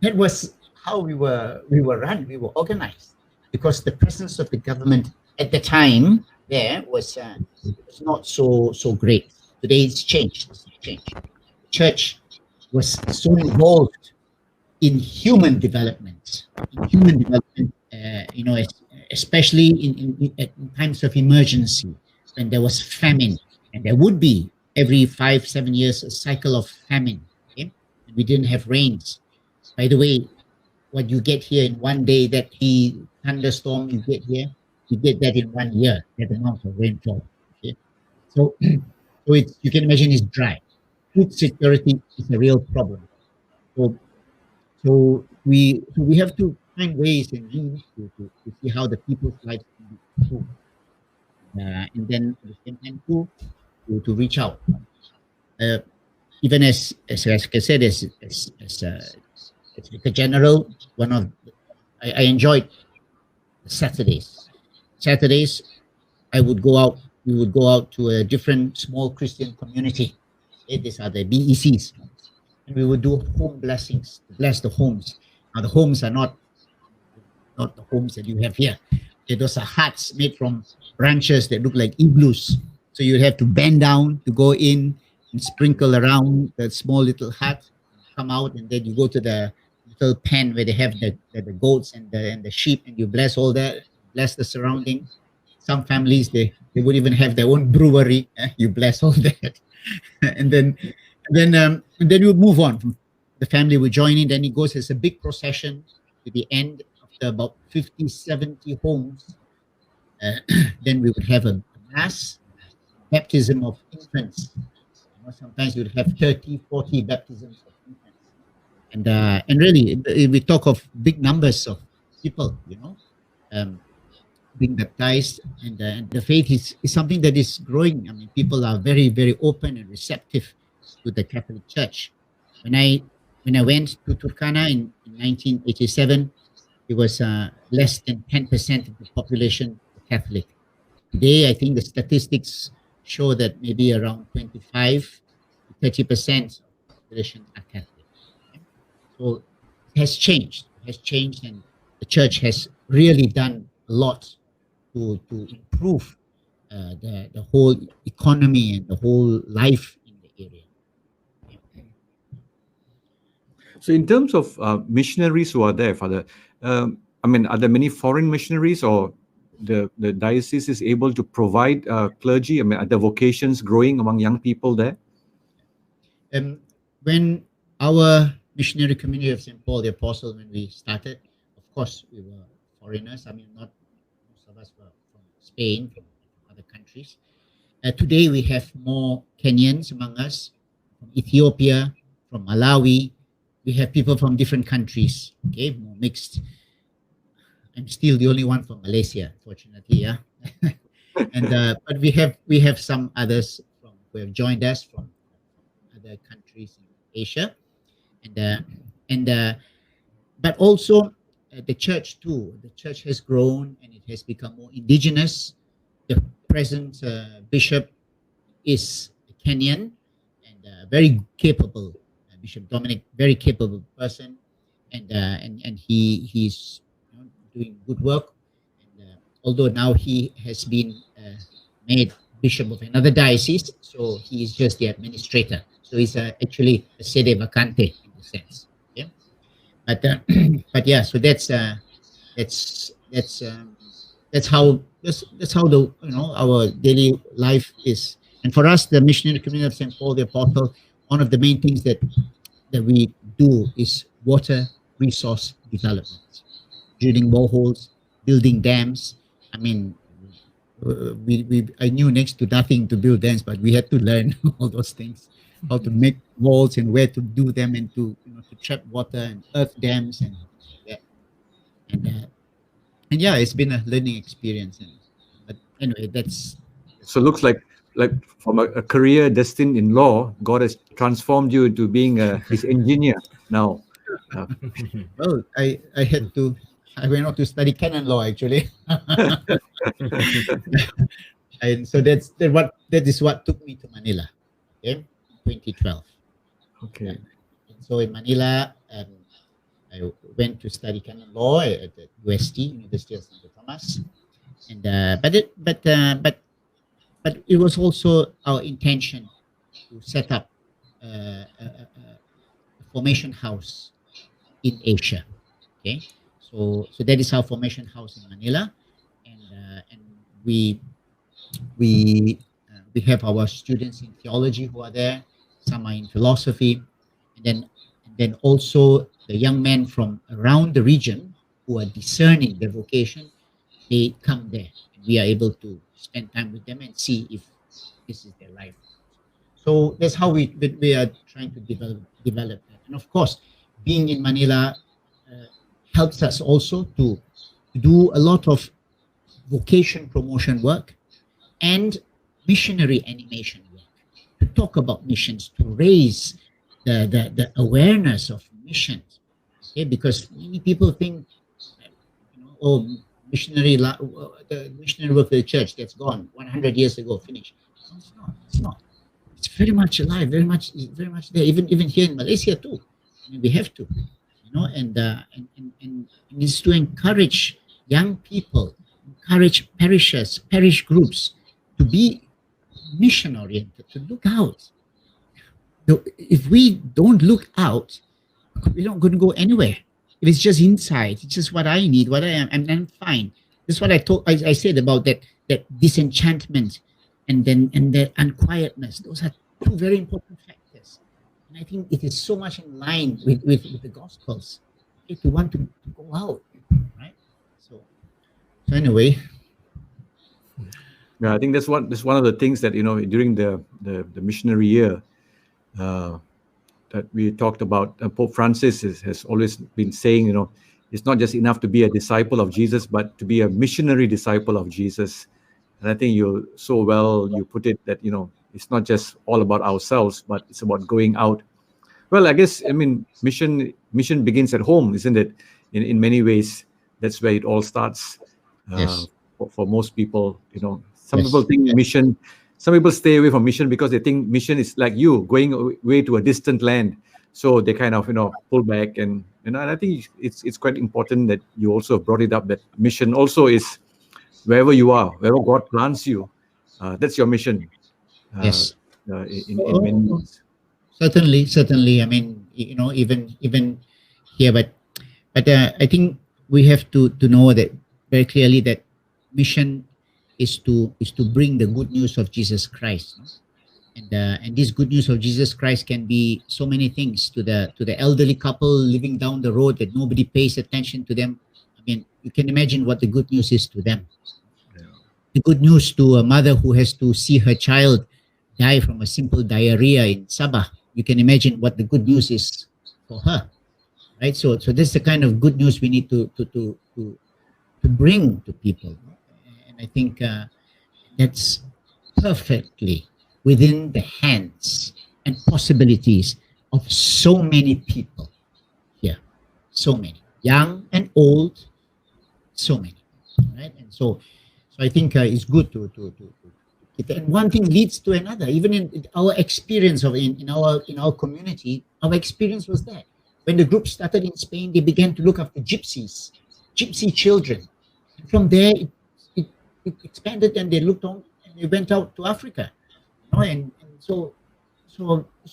That was how we were run. We were organized because the presence of the government at the time there was not so great. Today it's changed. The church was so involved in human development, especially in times of emergency, when there was famine, and there would be every 5-7 years a cycle of famine. Okay? And we didn't have rains. By the way, what you get here in one day, that thunderstorm you get here, you get that in 1 year, that amount of rainfall. Okay? So you can imagine it's dry. Food security is a real problem. So we have to find ways and means to see how the people's lives can be improved. And then at the same time to reach out. Even as I said, as Vicar General, I enjoyed Saturdays. Saturdays, we would go out to a different small Christian community. These are the BECs. And we would do home blessings, to bless the homes. Now the homes are not the homes that you have here. Those are huts made from branches that look like igloos. So you have to bend down to go in and sprinkle around the small little hut, come out, and then you go to the little pen where they have the goats and the sheep, and you bless all that, bless the surrounding. Some families they would even have their own brewery. You bless all that, and then you move on. The family will join in. Then it goes as a big procession to the end of about 50, 70 homes. Then we would have a mass, baptism of infants. Sometimes you would have 30, 40 baptisms of infants. And really, we talk of big numbers of people, being baptized, and the faith is something that is growing. I mean, people are very, very open and receptive to the Catholic Church. When I went to Turkana in 1987, it was less than 10% of the population were Catholic. Today, I think the statistics show that maybe around 25 to 30% of the population are Catholic. Okay? So it has changed. It has changed, and the church has really done a lot to improve the whole economy and the whole life in the area. So in terms of missionaries who are there, Father, I mean, are there many foreign missionaries, or the diocese is able to provide clergy? I mean, are the vocations growing among young people there? When our missionary community of St. Paul the Apostle, when we started, of course, we were foreigners. I mean, not most of us were from Spain, from other countries. Today, we have more Kenyans among us, from Ethiopia, from Malawi. We have people from different countries, okay, more mixed. I'm still the only one from Malaysia, fortunately, yeah. But we have some others who have joined us from other countries in Asia, but also the church too. The church has grown and it has become more indigenous. The present bishop is a Kenyan and very capable. Bishop Dominic, very capable person, and he's doing good work. And although now he has been made bishop of another diocese, so he is just the administrator. So he's actually a sede vacante in a sense. Yeah, but yeah. So that's how the our daily life is. And for us, the missionary community of St. Paul the Apostle, one of the main things that we do is water resource development, drilling boreholes, building dams. I mean, I knew next to nothing to build dams, but we had to learn all those things, how to make walls and where to do them, and to trap water and earth dams and things like that. And yeah, it's been a learning experience. But anyway, that's so it looks like from a career destined in law, God has transformed you into being his engineer now. Well, I went out to study canon law actually. And so that is what took me to Manila, okay, 2012. Okay. And so in Manila, I went to study canon law at the UST, University of Santo Tomas, and but it was also our intention to set up a formation house in Asia. Okay, so that is our formation house in Manila, and we have our students in theology who are there. Some are in philosophy, and then also the young men from around the region who are discerning their vocation. They come there, and we are able to spend time with them and see if this is their life. So that's how we are trying to develop that. And of course, being in Manila helps us also to do a lot of vocation promotion work and missionary animation work, to talk about missions, to raise the awareness of missions. Okay, because many people think, oh, the missionary work of the church, that's gone 100 years ago, finished. No, it's not. It's very much alive, very much there. Even here in Malaysia too. I mean, we have to, and it's to encourage young people, encourage parish groups to be mission oriented, to look out. If we don't look out, we're not going to go anywhere. If it's just inside, it's just what I need, what I am, and I'm fine. That's what I said about that disenchantment and the unquietness. Those are two very important factors. And I think it is so much in line with the Gospels. Okay, to want to go out, right? So anyway. Yeah, I think that's one of the things that during the missionary year, that we talked about. Pope Francis has always been saying, it's not just enough to be a disciple of Jesus, but to be a missionary disciple of Jesus. And I think you put it that, it's not just all about ourselves, but it's about going out. Well, I guess, mission begins at home, isn't it? In many ways, that's where it all starts. Yes. For most people, some Yes. people think mission. Some people stay away from mission because they think mission is like you going away to a distant land. So they kind of, pull back. And I think it's quite important that you also brought it up, that mission also is wherever you are, wherever God plants you. That's your mission. Yes. In many ways. Certainly. I mean, even here, but I think we have to know that very clearly, that mission is to bring the good news of Jesus Christ, no? And this good news of Jesus Christ can be so many things to the elderly couple living down the road that nobody pays attention to them. I mean, you can imagine what the good news is to them. Yeah. The good news to a mother who has to see her child die from a simple diarrhea in Sabah. You can imagine what the good news is for her, right? So this is the kind of good news we need to bring to people, and I think that's perfectly within the hands and possibilities of so many people here, so many, young and old, so many, right? And so I think it's good to and one thing leads to another. Even in our experience in our community, our experience was that when the group started in Spain, they began to look after gypsy children. And from there, it expanded, and they looked on, and they went out to Africa. And so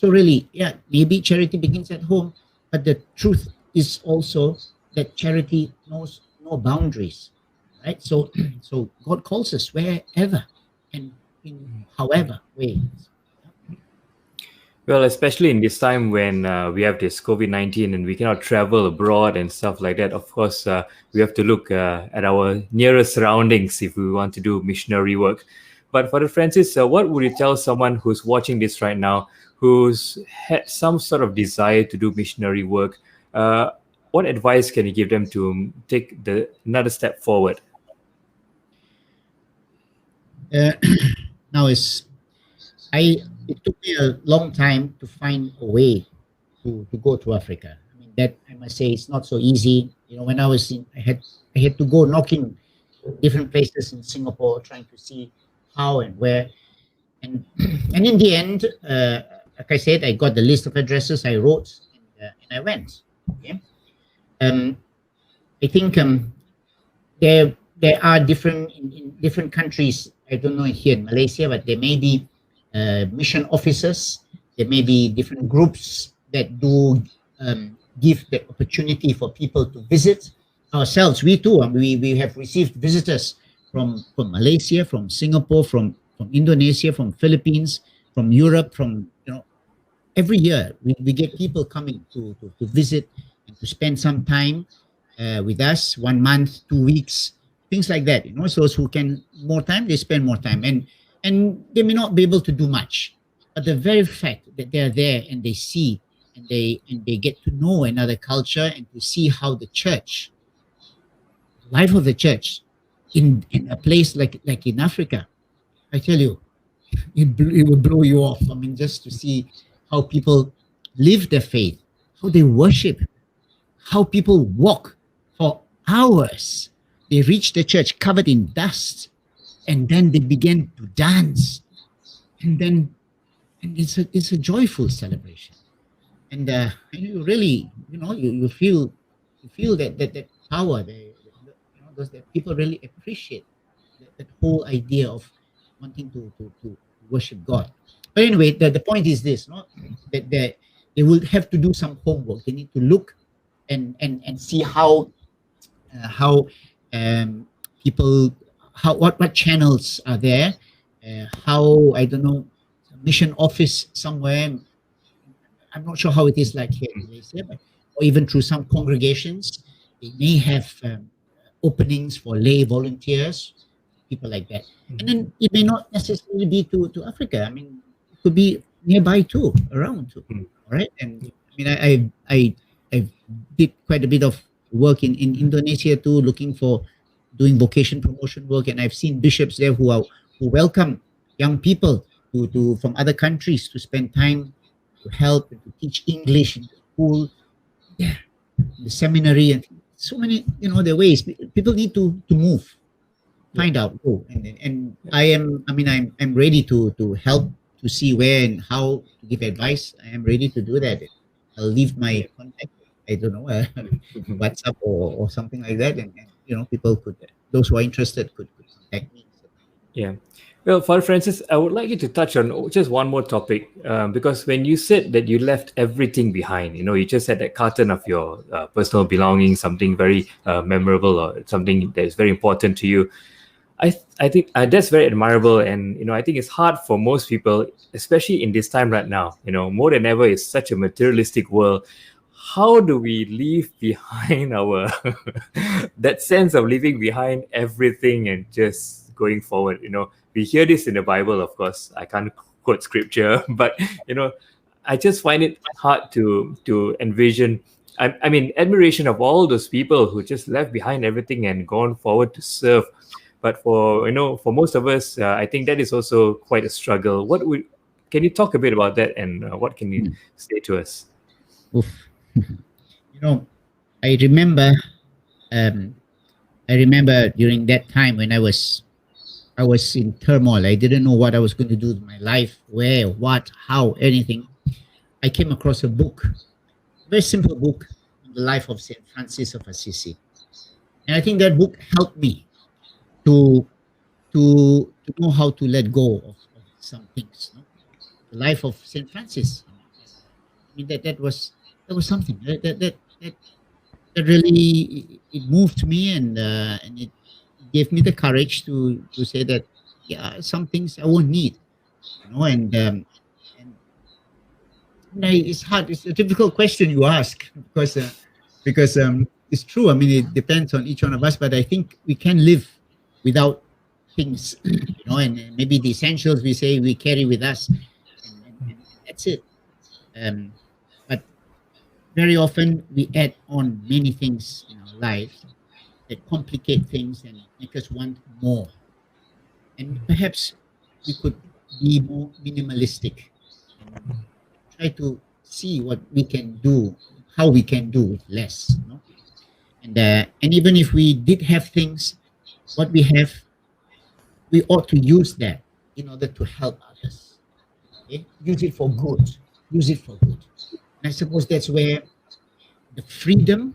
really, yeah, maybe charity begins at home, but the truth is also that charity knows no boundaries, right? So God calls us wherever and in however ways. Well, especially in this time when we have this COVID-19 and we cannot travel abroad and stuff like that, of course, we have to look at our nearest surroundings if we want to do missionary work. But Father Francis, what would you tell someone who's watching this right now, who's had some sort of desire to do missionary work? What advice can you give them to take another step forward? Now it took me a long time to find a way to go to Africa. I mean, that I must say it's not so easy. When I was I had to go knocking different places in Singapore, trying to see how and where, and in the end, like I said, I got the list of addresses, I wrote, and I went. Okay, I think there are different in different countries. I don't know here in Malaysia, but there may be mission officers. There may be different groups that do give the opportunity for people to visit. Ourselves, we too, we have received visitors from Malaysia, from Singapore, from Indonesia, from Philippines, from Europe, from every year we get people coming to visit and to spend some time with us, 1 month, 2 weeks, things like that. So those who can more time, they spend more time, and they may not be able to do much, but the very fact that they are there and they see and they get to know another culture and to see how the church, life of the church in a place like in Africa, I tell you, it will blow you off. I mean, just to see how people live their faith, how they worship, how people walk for hours. They reach the church covered in dust, and then they begin to dance, and it's a joyful celebration, and you really you feel that power. That people really appreciate that whole idea of wanting to worship God. But anyway, the point is this: that they will have to do some homework. They need to look and see how people, what channels are there, how, I don't know, mission office somewhere. I'm not sure how it is like here in Malaysia, but or even through some congregations, they may have openings for lay volunteers, people like that. And then it may not necessarily be to Africa. I mean, it could be nearby too, around too. All right, and I mean, I did quite a bit of work in Indonesia too, looking for doing vocation promotion work, and I've seen bishops there who welcome young people to from other countries to spend time to help and to teach English in the school, yeah, the seminary, and so many, there are ways people need to move, find out, go, and I'm ready to help, to see where and how to give advice. I am ready to do that. I'll leave my contact, I don't know, WhatsApp or something like that, and people could, those who are interested could contact me. Yeah. Well, Father Francis, I would like you to touch on just one more topic, because when you said that you left everything behind, you just had that carton of your personal belongings, something very memorable or something that is very important to you. I think that's very admirable, and I think it's hard for most people, especially in this time right now. More than ever, it's such a materialistic world. How do we leave behind our that sense of leaving behind everything and just going forward? We hear this in the Bible, of course. I can't quote scripture, but I just find it hard to envision. I mean, admiration of all those people who just left behind everything and gone forward to serve. But for most of us, I think that is also quite a struggle. Can you talk a bit about that, and what can you say to us? Oof. I remember, during that time when I was in turmoil. I didn't know what I was going to do with my life, where, what, how, anything. I came across a book, a very simple book, on the life of St. Francis of Assisi, and I think that book helped me to know how to let go of some things. The life of St. Francis. I mean, that was something that really it moved me, and it gave me the courage to say that, yeah, some things I won't need, and it's hard. It's a difficult question you ask, because it's true. I mean, it depends on each one of us, but I think we can live without things, and maybe the essentials we say we carry with us, and that's it. But very often we add on many things in our lives that complicate things and make us want more. And perhaps we could be more minimalistic and try to see what we can do, how we can do with less. And even if we did have things, what we have, we ought to use that in order to help others. Okay? Use it for good. Use it for good. And I suppose that's where the freedom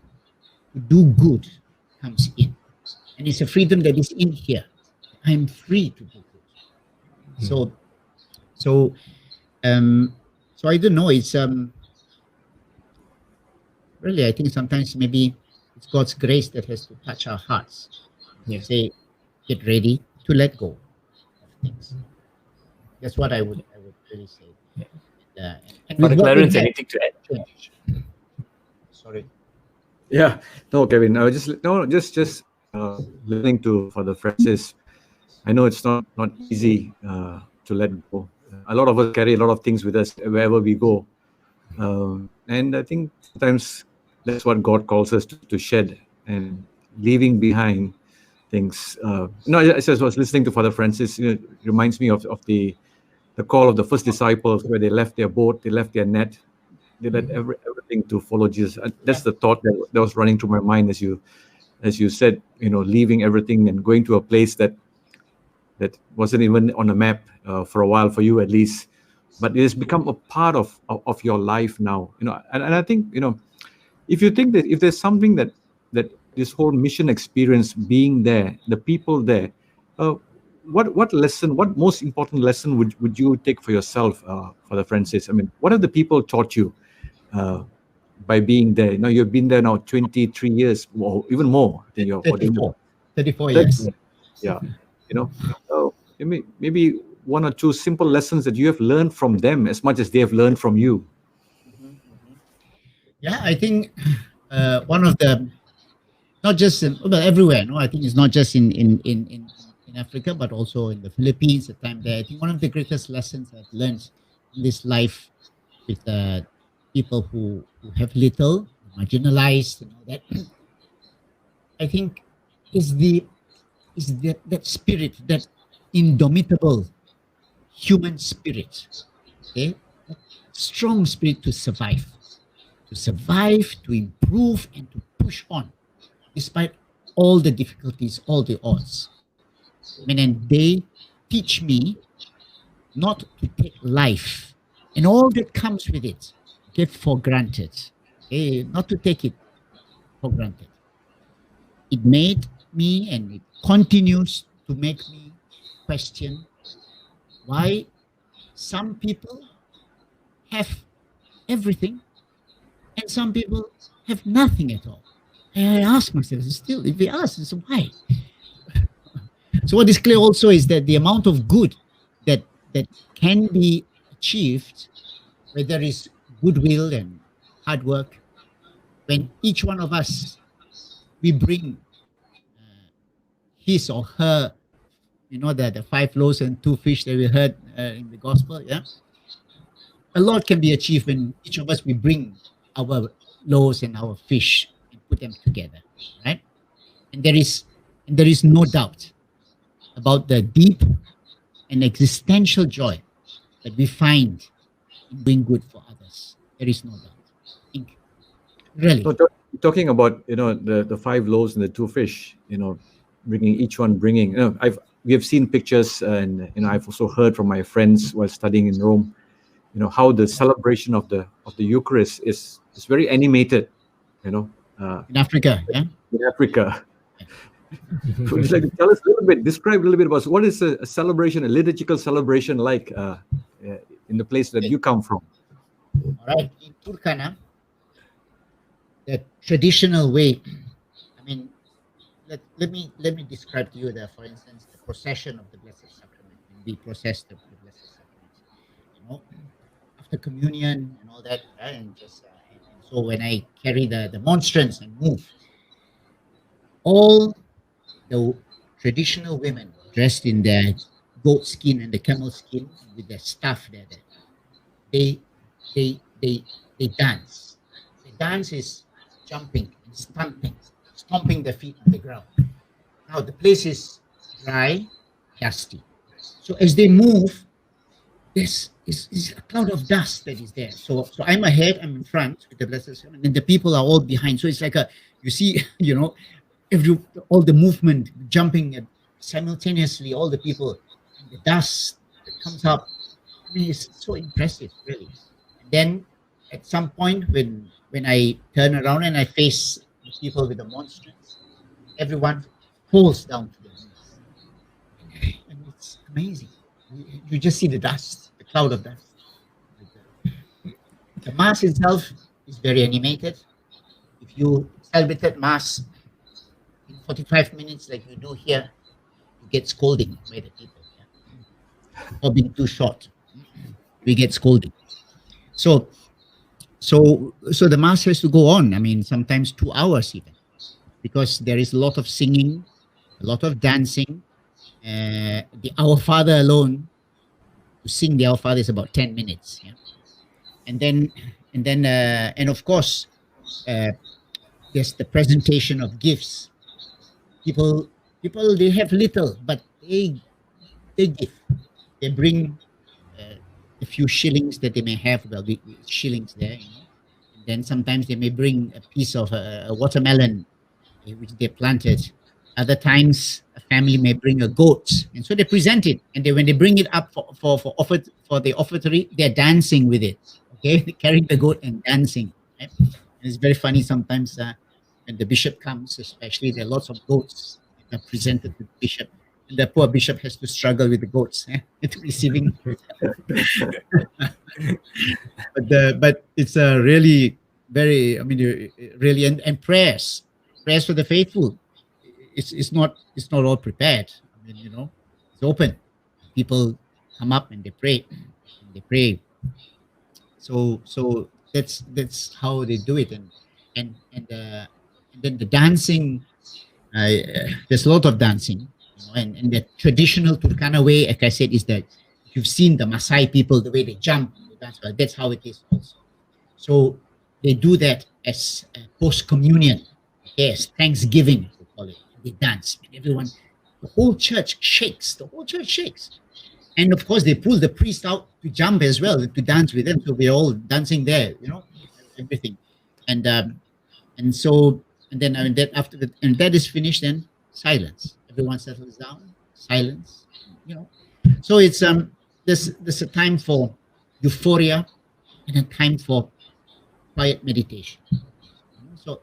to do good comes in. And it's a freedom that is in here. I'm free to do good. So I don't know. It's really, I think sometimes maybe it's God's grace that has to touch our hearts. Say, get ready to let go of things. That's what I would really say. And Father Clarence, anything to add? Sorry. Yeah, no, Kevin. I was just listening to Father Francis. I know it's not easy to let go. A lot of us carry a lot of things with us wherever we go, and I think sometimes that's what God calls us to shed and leaving behind things. As I was listening to Father Francis, it reminds me of the call of the first disciples, where they left their boat, they left their net, they left everything to follow Jesus. That's the thought that was running through my mind as you said, leaving everything and going to a place that wasn't even on a map for a while, for you at least, but it has become a part of your life now. And I think, if you think that if there's something that this whole mission experience, being there, the people there, what lesson, what most important lesson would you take for yourself, Father Francis? I mean, what have the people taught you by being there? You've been there now 23 years, or even more than your 34 years. Yeah, maybe one or two simple lessons that you have learned from them as much as they have learned from you. Yeah, I think one of the, not just everywhere. I think it's not just in Africa, but also in the Philippines. The time there, I think one of the greatest lessons I've learned in this life with people who have little, marginalized, that I think is that spirit, that indomitable human spirit, okay, strong spirit to survive, to improve, and to push on despite all the difficulties, all the odds. I mean, and they teach me not to take life and all that comes with it, okay, for granted. Okay, not to take it for granted. It made me, and it continues to make me question why some people have everything and some people have nothing at all. And I ask myself still, if we ask, so why? So what is clear also is that the amount of good that can be achieved, where there is goodwill and hard work, when each one of us, we bring his or her, the 5 loaves and 2 fish that we heard in the gospel, yeah? A lot can be achieved when each of us, we bring our loaves and our fish and put them together, right? And there is no doubt about the deep and existential joy that we find in doing good for others. There is no doubt. I think, really. So talking about the 5 loaves and the 2 fish, bringing each one bringing. We have seen pictures, and I've also heard from my friends while studying in Rome, how the celebration of the Eucharist is very animated. In Africa, yeah. In Africa. So would you like to tell us a little bit, describe a little bit about what is a celebration, a liturgical celebration like in the place that you come from? All right, in Turkana, the traditional way, I mean, let me describe to you that, for instance, the procession of the Blessed Sacrament, when we process the Blessed Sacrament, after communion and all that, right? And so when I carry the monstrance and move, all the traditional women dressed in their goat skin and the camel skin with their staff there, they dance. The dance is jumping and stomping their feet on the ground. Now the place is dry, dusty. So as they move, this is a cloud of dust that is there. So I'm ahead, I'm in front with the Blessed Sacrament, and the people are all behind. So it's like you see, all the movement jumping simultaneously, all the people, and the dust that comes up. I mean, it's so impressive, really. And then at some point, when I turn around and I face the people with the monstrance, everyone falls down to their knees, and it's amazing. You just see the dust, the cloud of dust. The Mass itself is very animated. If you celebrated Mass in 45 minutes like you do here, you get scolding by the people. Yeah? For being too short, we get scolding. So the Mass has to go on. I mean, sometimes 2 hours even, because there is a lot of singing, a lot of dancing. The Our Father alone, to sing the Our Father is about 10 minutes. Yeah? And then of course, there's the presentation of gifts. People they have little, but they give. They bring a few shillings that they may have. Well, shillings there. And then sometimes they may bring a piece of a watermelon, which they planted. Other times, a family may bring a goat, and so they present it. And when they bring it up for the offertory, they're dancing with it. Okay, they carry the goat and dancing. Right? And it's very funny sometimes when the bishop comes, especially there are lots of goats that are presented to the bishop, and the poor bishop has to struggle with the goats into receiving. But it's really very, I mean, really, and prayers for the faithful. It's not all prepared. I mean, it's open. People come up and they pray. So that's how they do it, and then the dancing. There's a lot of dancing, and the traditional Turkana way, like I said, is that you've seen the Maasai people, the way they jump, they dance. Well, that's how it is also. So they do that as post-communion, yes, Thanksgiving, we call it. They dance, and everyone, the whole church shakes. The whole church shakes. And of course, they pull the priest out to jump as well, to dance with them. So we're all dancing there, everything. And so, and then after and that is finished, then silence. Everyone settles down, silence, So it's there's a time for euphoria and a time for quiet meditation. So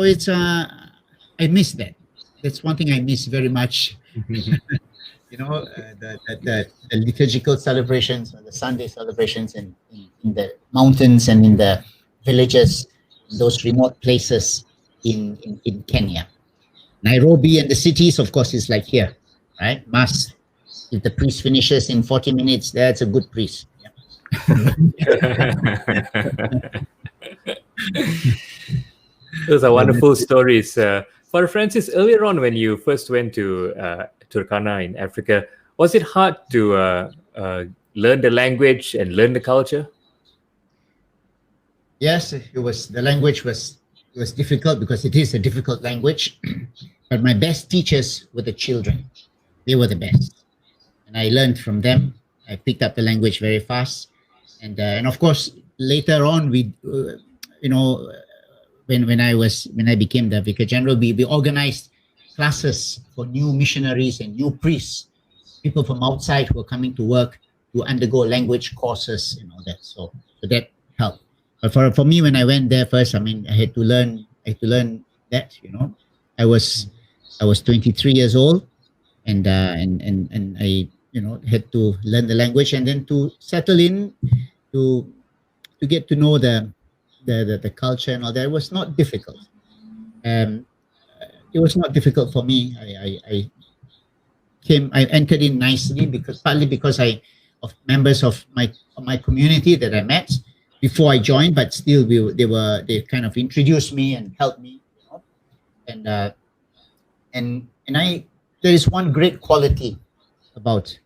it's I miss that. That's one thing I miss very much. The liturgical celebrations, or the Sunday celebrations in the mountains and in the villages, those remote places in Kenya. Nairobi and the cities, of course, is like here, right? Mass. If the priest finishes in 40 minutes, that's a good priest. Those are wonderful stories. Fr Francis, earlier on when you first went to Turkana in Africa, was it hard to learn the language and learn the culture? Yes, it was. The language was difficult because it is a difficult language. But my best teachers were the children. They were the best, and I learned from them. I picked up the language very fast, and of course later on we, when I became the Vicar General, we organized classes for new missionaries and new priests, people from outside who were coming to work to undergo language courses and all that. So that helped. But for me, when I went there first, I had to learn that. I was 23 years old, and I had to learn the language and then to settle in, to get to know the culture and all that. It was not difficult. It was not difficult for me. I entered in nicely partly because of members of my community that I met before I joined, but still they kind of introduced me and helped me, and there is one great quality about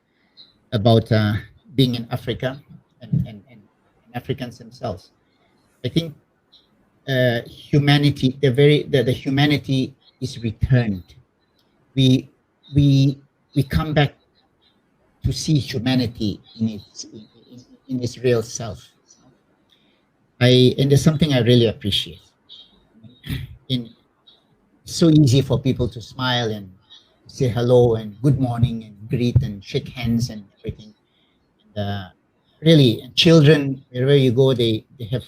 being in Africa and Africans themselves. I think humanity, the humanity is returned. We come back to see humanity in its real self. And there's something I really appreciate. It's so easy for people to smile and say hello and good morning and greet and shake hands and everything. And, really, children, wherever you go, they have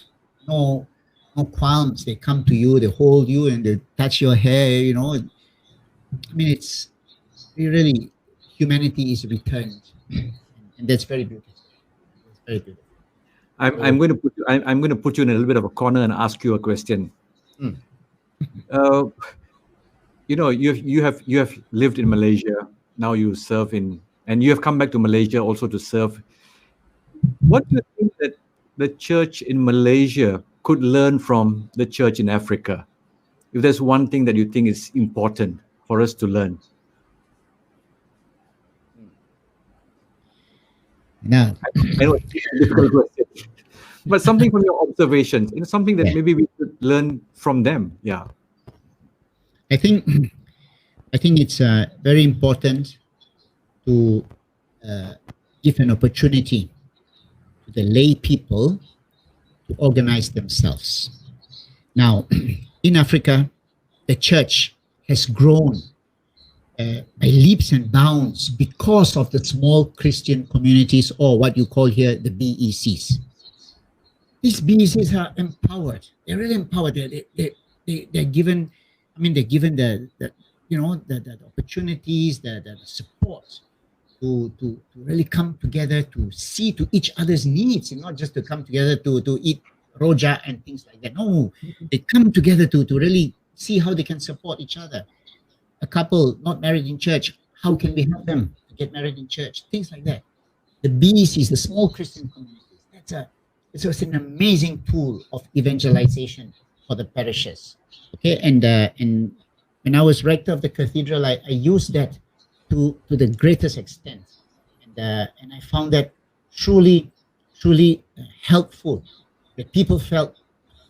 no qualms. They come to you, they hold you, and they touch your hair. It's really, humanity is returned, and that's very beautiful. It's very beautiful. I'm going to put you in a little bit of a corner and ask you a question. You have lived in Malaysia. Now you serve and you have come back to Malaysia also to serve. What do you think that the church in Malaysia could learn from the church in Africa? If there's one thing that you think is important for us to learn. No. I know it's a difficult question, but something from your observations, something that maybe we could learn from them. Yeah. I think it's very important to give an opportunity to the lay people to organize themselves. Now, in Africa, the church has grown by leaps and bounds because of the small Christian communities, or what you call here the BECs. These BECs are empowered. They're really empowered. They're given. They're given the opportunities, the support to really come together, to see to each other's needs, and not just to come together to eat roja and things like that. No, they come together to really see how they can support each other. A couple not married in church, how can we help them to get married in church? Things like that. The BECs, the small Christian communities, it's an amazing tool of evangelization for the parishes. Okay, and when I was rector of the cathedral, I used that to the greatest extent, and I found that truly helpful that people felt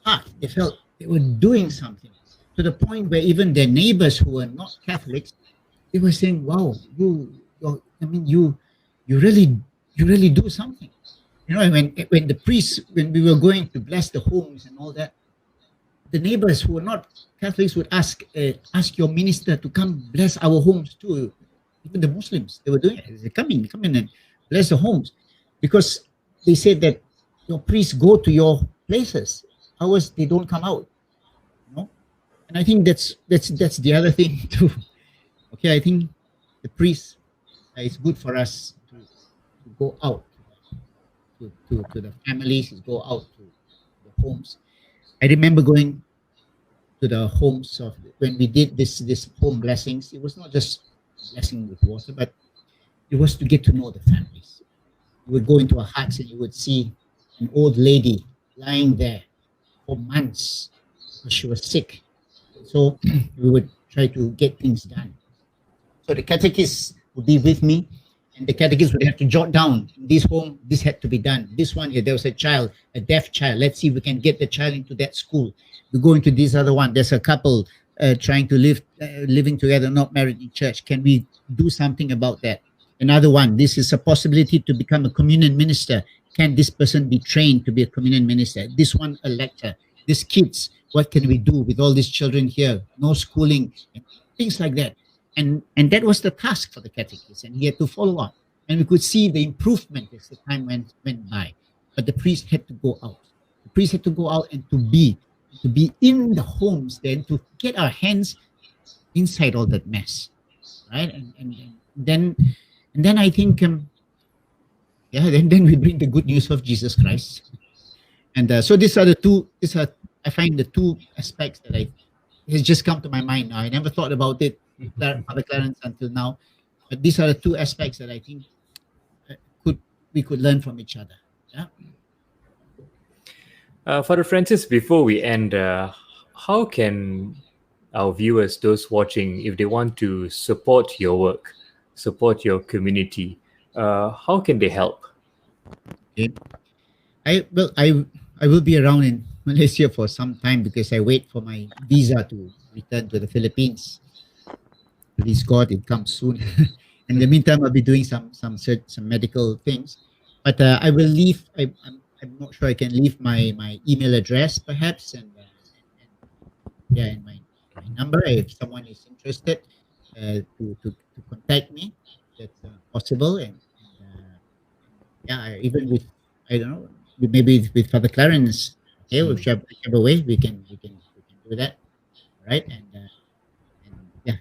hard. They felt they were doing something, to the point where even their neighbors who were not Catholics, they were saying, "Wow, you really do something." You know, and when the priests, when we were going to bless the homes and all that, the neighbors who were not Catholics would ask your minister to come bless our homes too. Even the Muslims, they were doing it. They come in and bless the homes, because they said that your priests go to your places. Ours, they don't come out. You know, and I think that's the other thing too. Okay, I think the priests, it's good for us to go out to the families, to go out to the homes. I remember going to the homes of, when we did this home blessings. It was not just blessing with water, but it was to get to know the families. You would go into a hut and you would see an old lady lying there for months because she was sick. So we would try to get things done. So the catechist would be with me, and the catechist would have to jot down, this home, this had to be done. This one, there was a child, a deaf child. Let's see if we can get the child into that school. We go into this other one. There's a couple trying to living together, not married in church. Can we do something about that? Another one, this is a possibility to become a communion minister. Can this person be trained to be a communion minister? This one, a lector. These kids, what can we do with all these children here? No schooling, things like that. And that was the task for the catechist, and he had to follow up. And we could see the improvement as the time went by. But the priest had to go out. The priest had to go out and to be in the homes, then to get our hands inside all that mess, right? And then I think, then we bring the good news of Jesus Christ. And so these are the two. I find the two aspects that it has just come to my mind now. I never thought about it, Father Clarence, until now. But these are the two aspects that I think we could learn from each other. Yeah. Father Francis, before we end, how can our viewers, those watching, if they want to support your work, support your community, how can they help? Okay. I will be around in Malaysia for some time, because I wait for my visa to return to the Philippines. Please God, it comes soon. In the meantime, I'll be doing some medical things. But I will leave. I'm not sure I can leave my email address, perhaps, and my number if someone is interested to contact me. That's possible. And even with, I don't know, maybe with Father Clarence, okay, whichever way we can do that, right? And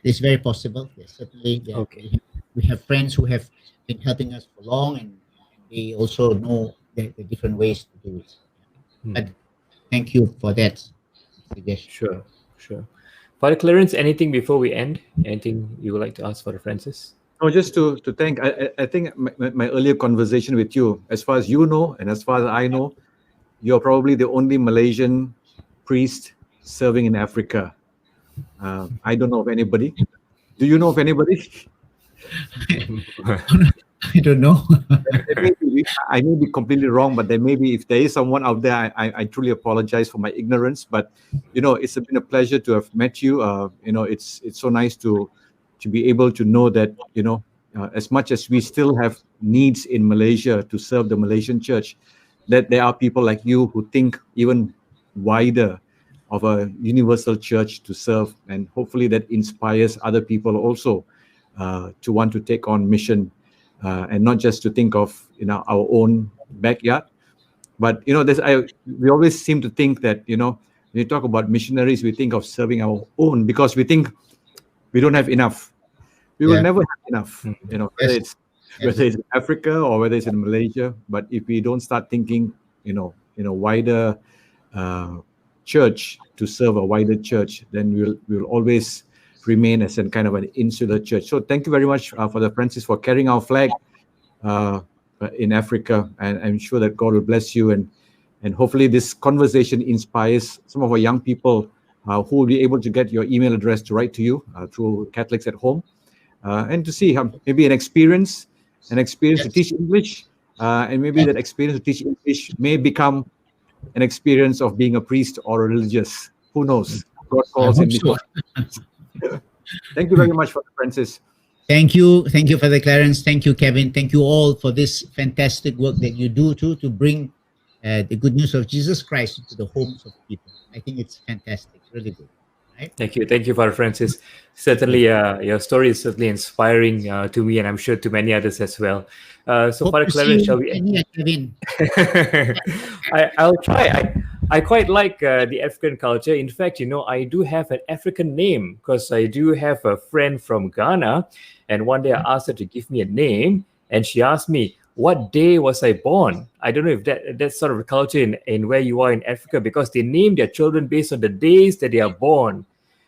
it's very possible. Yes, certainly. Yeah, Okay. we have friends who have been helping us for long, and they also know the different ways to do it. But thank you for that suggestion. Sure. Father Clarence, anything before we end? Anything you would like to ask Father Francis? No, just to thank. I think my earlier conversation with you, as far as you know, and as far as I know, you're probably the only Malaysian priest serving in Africa. I don't know of anybody. Do you know of anybody? I don't know. I may be completely wrong, but there may be. If there is someone out there, I truly apologize for my ignorance. But it's been a pleasure to have met you. It's so nice to be able to know that as much as we still have needs in Malaysia to serve the Malaysian church, that there are people like you who think even wider of a universal church to serve, and hopefully that inspires other people also to want to take on mission, and not just to think of our own backyard. But we always seem to think that when you talk about missionaries, we think of serving our own, because we think we don't have enough. We will never have enough, whether it's Africa or whether it's in Malaysia. But if we don't start thinking, wider church to serve a wider church, then we'll always remain as a kind of an insular church. So thank you very much, Father Francis, for carrying our flag in Africa, and I'm sure that God will bless you, and hopefully this conversation inspires some of our young people who will be able to get your email address to write to you through Catholics at Home, and to see maybe an experience to teach English, and maybe that experience to teach English may become an experience of being a priest or a religious. Who knows? God calls him. So. Thank you very much, Fr Francis. Thank you, Father Clarence. Thank you, Kevin. Thank you all for this fantastic work that you do to bring the good news of Jesus Christ into the homes of people. I think it's fantastic, really good. Right? Thank you, Father Francis. Certainly, your story is certainly inspiring to me, and I'm sure to many others as well. So, Father Clarence, shall we? Kevin. I'll try. I quite like the African culture. In fact, I do have an African name because I do have a friend from Ghana, and one day I asked her to give me a name, and she asked me, what day was I born? I don't know if that's sort of a culture in where you are in Africa, because they name their children based on the days that they are born.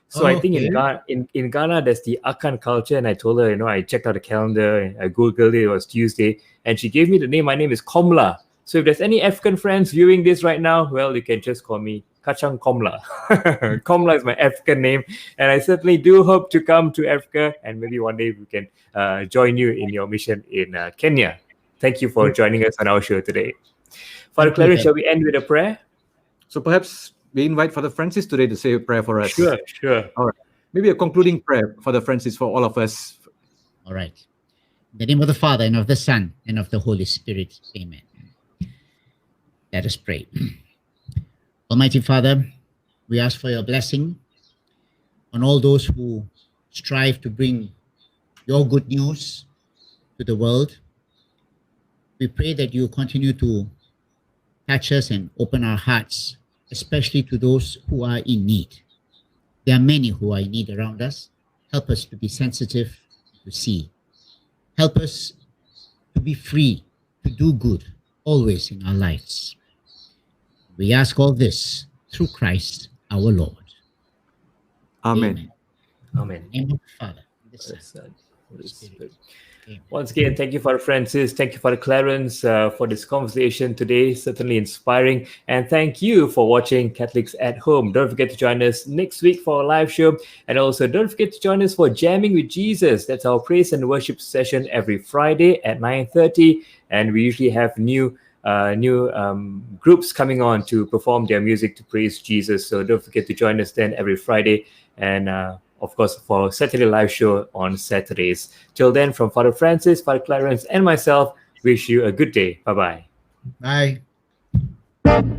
So I think in Ghana, there's the Akan culture, and I told her, I checked out the calendar, and I Googled it was Tuesday, and she gave me the name. My name is Komla. So if there's any African friends viewing this right now, well, you can just call me Kachang Komla. Komla is my African name, and I certainly do hope to come to Africa, and maybe one day we can join you in your mission in Kenya. Thank you for joining us on our show today. Father Clarence, shall we end with a prayer? So perhaps we invite Father Francis today to say a prayer for us. Sure. All right. Maybe a concluding prayer, Father Francis, for all of us. All right. In the name of the Father, and of the Son, and of the Holy Spirit. Amen. Let us pray. Almighty Father, we ask for your blessing on all those who strive to bring your good news to the world. We pray that you continue to touch us and open our hearts, especially to those who are in need. There are many who are in need around us. Help us to be sensitive to see. Help us to be free to do good always in our lives. We ask all this through Christ our Lord. Amen. Amen. In the name of the Father, and the Son, Holy Spirit. Amen. Once again, thank you, Father Francis. Thank you, Father Clarence, for this conversation today. Certainly inspiring. And thank you for watching Catholics at Home. Don't forget to join us next week for a live show. And also, don't forget to join us for Jamming with Jesus. That's our praise and worship session every Friday at 9:30. And we usually have new groups coming on to perform their music to praise Jesus. So don't forget to join us then every Friday. And of course, for Saturday live show on Saturdays. Till then, from Father Francis, Father Clarence, and myself, wish you a good day. Bye-bye. Bye.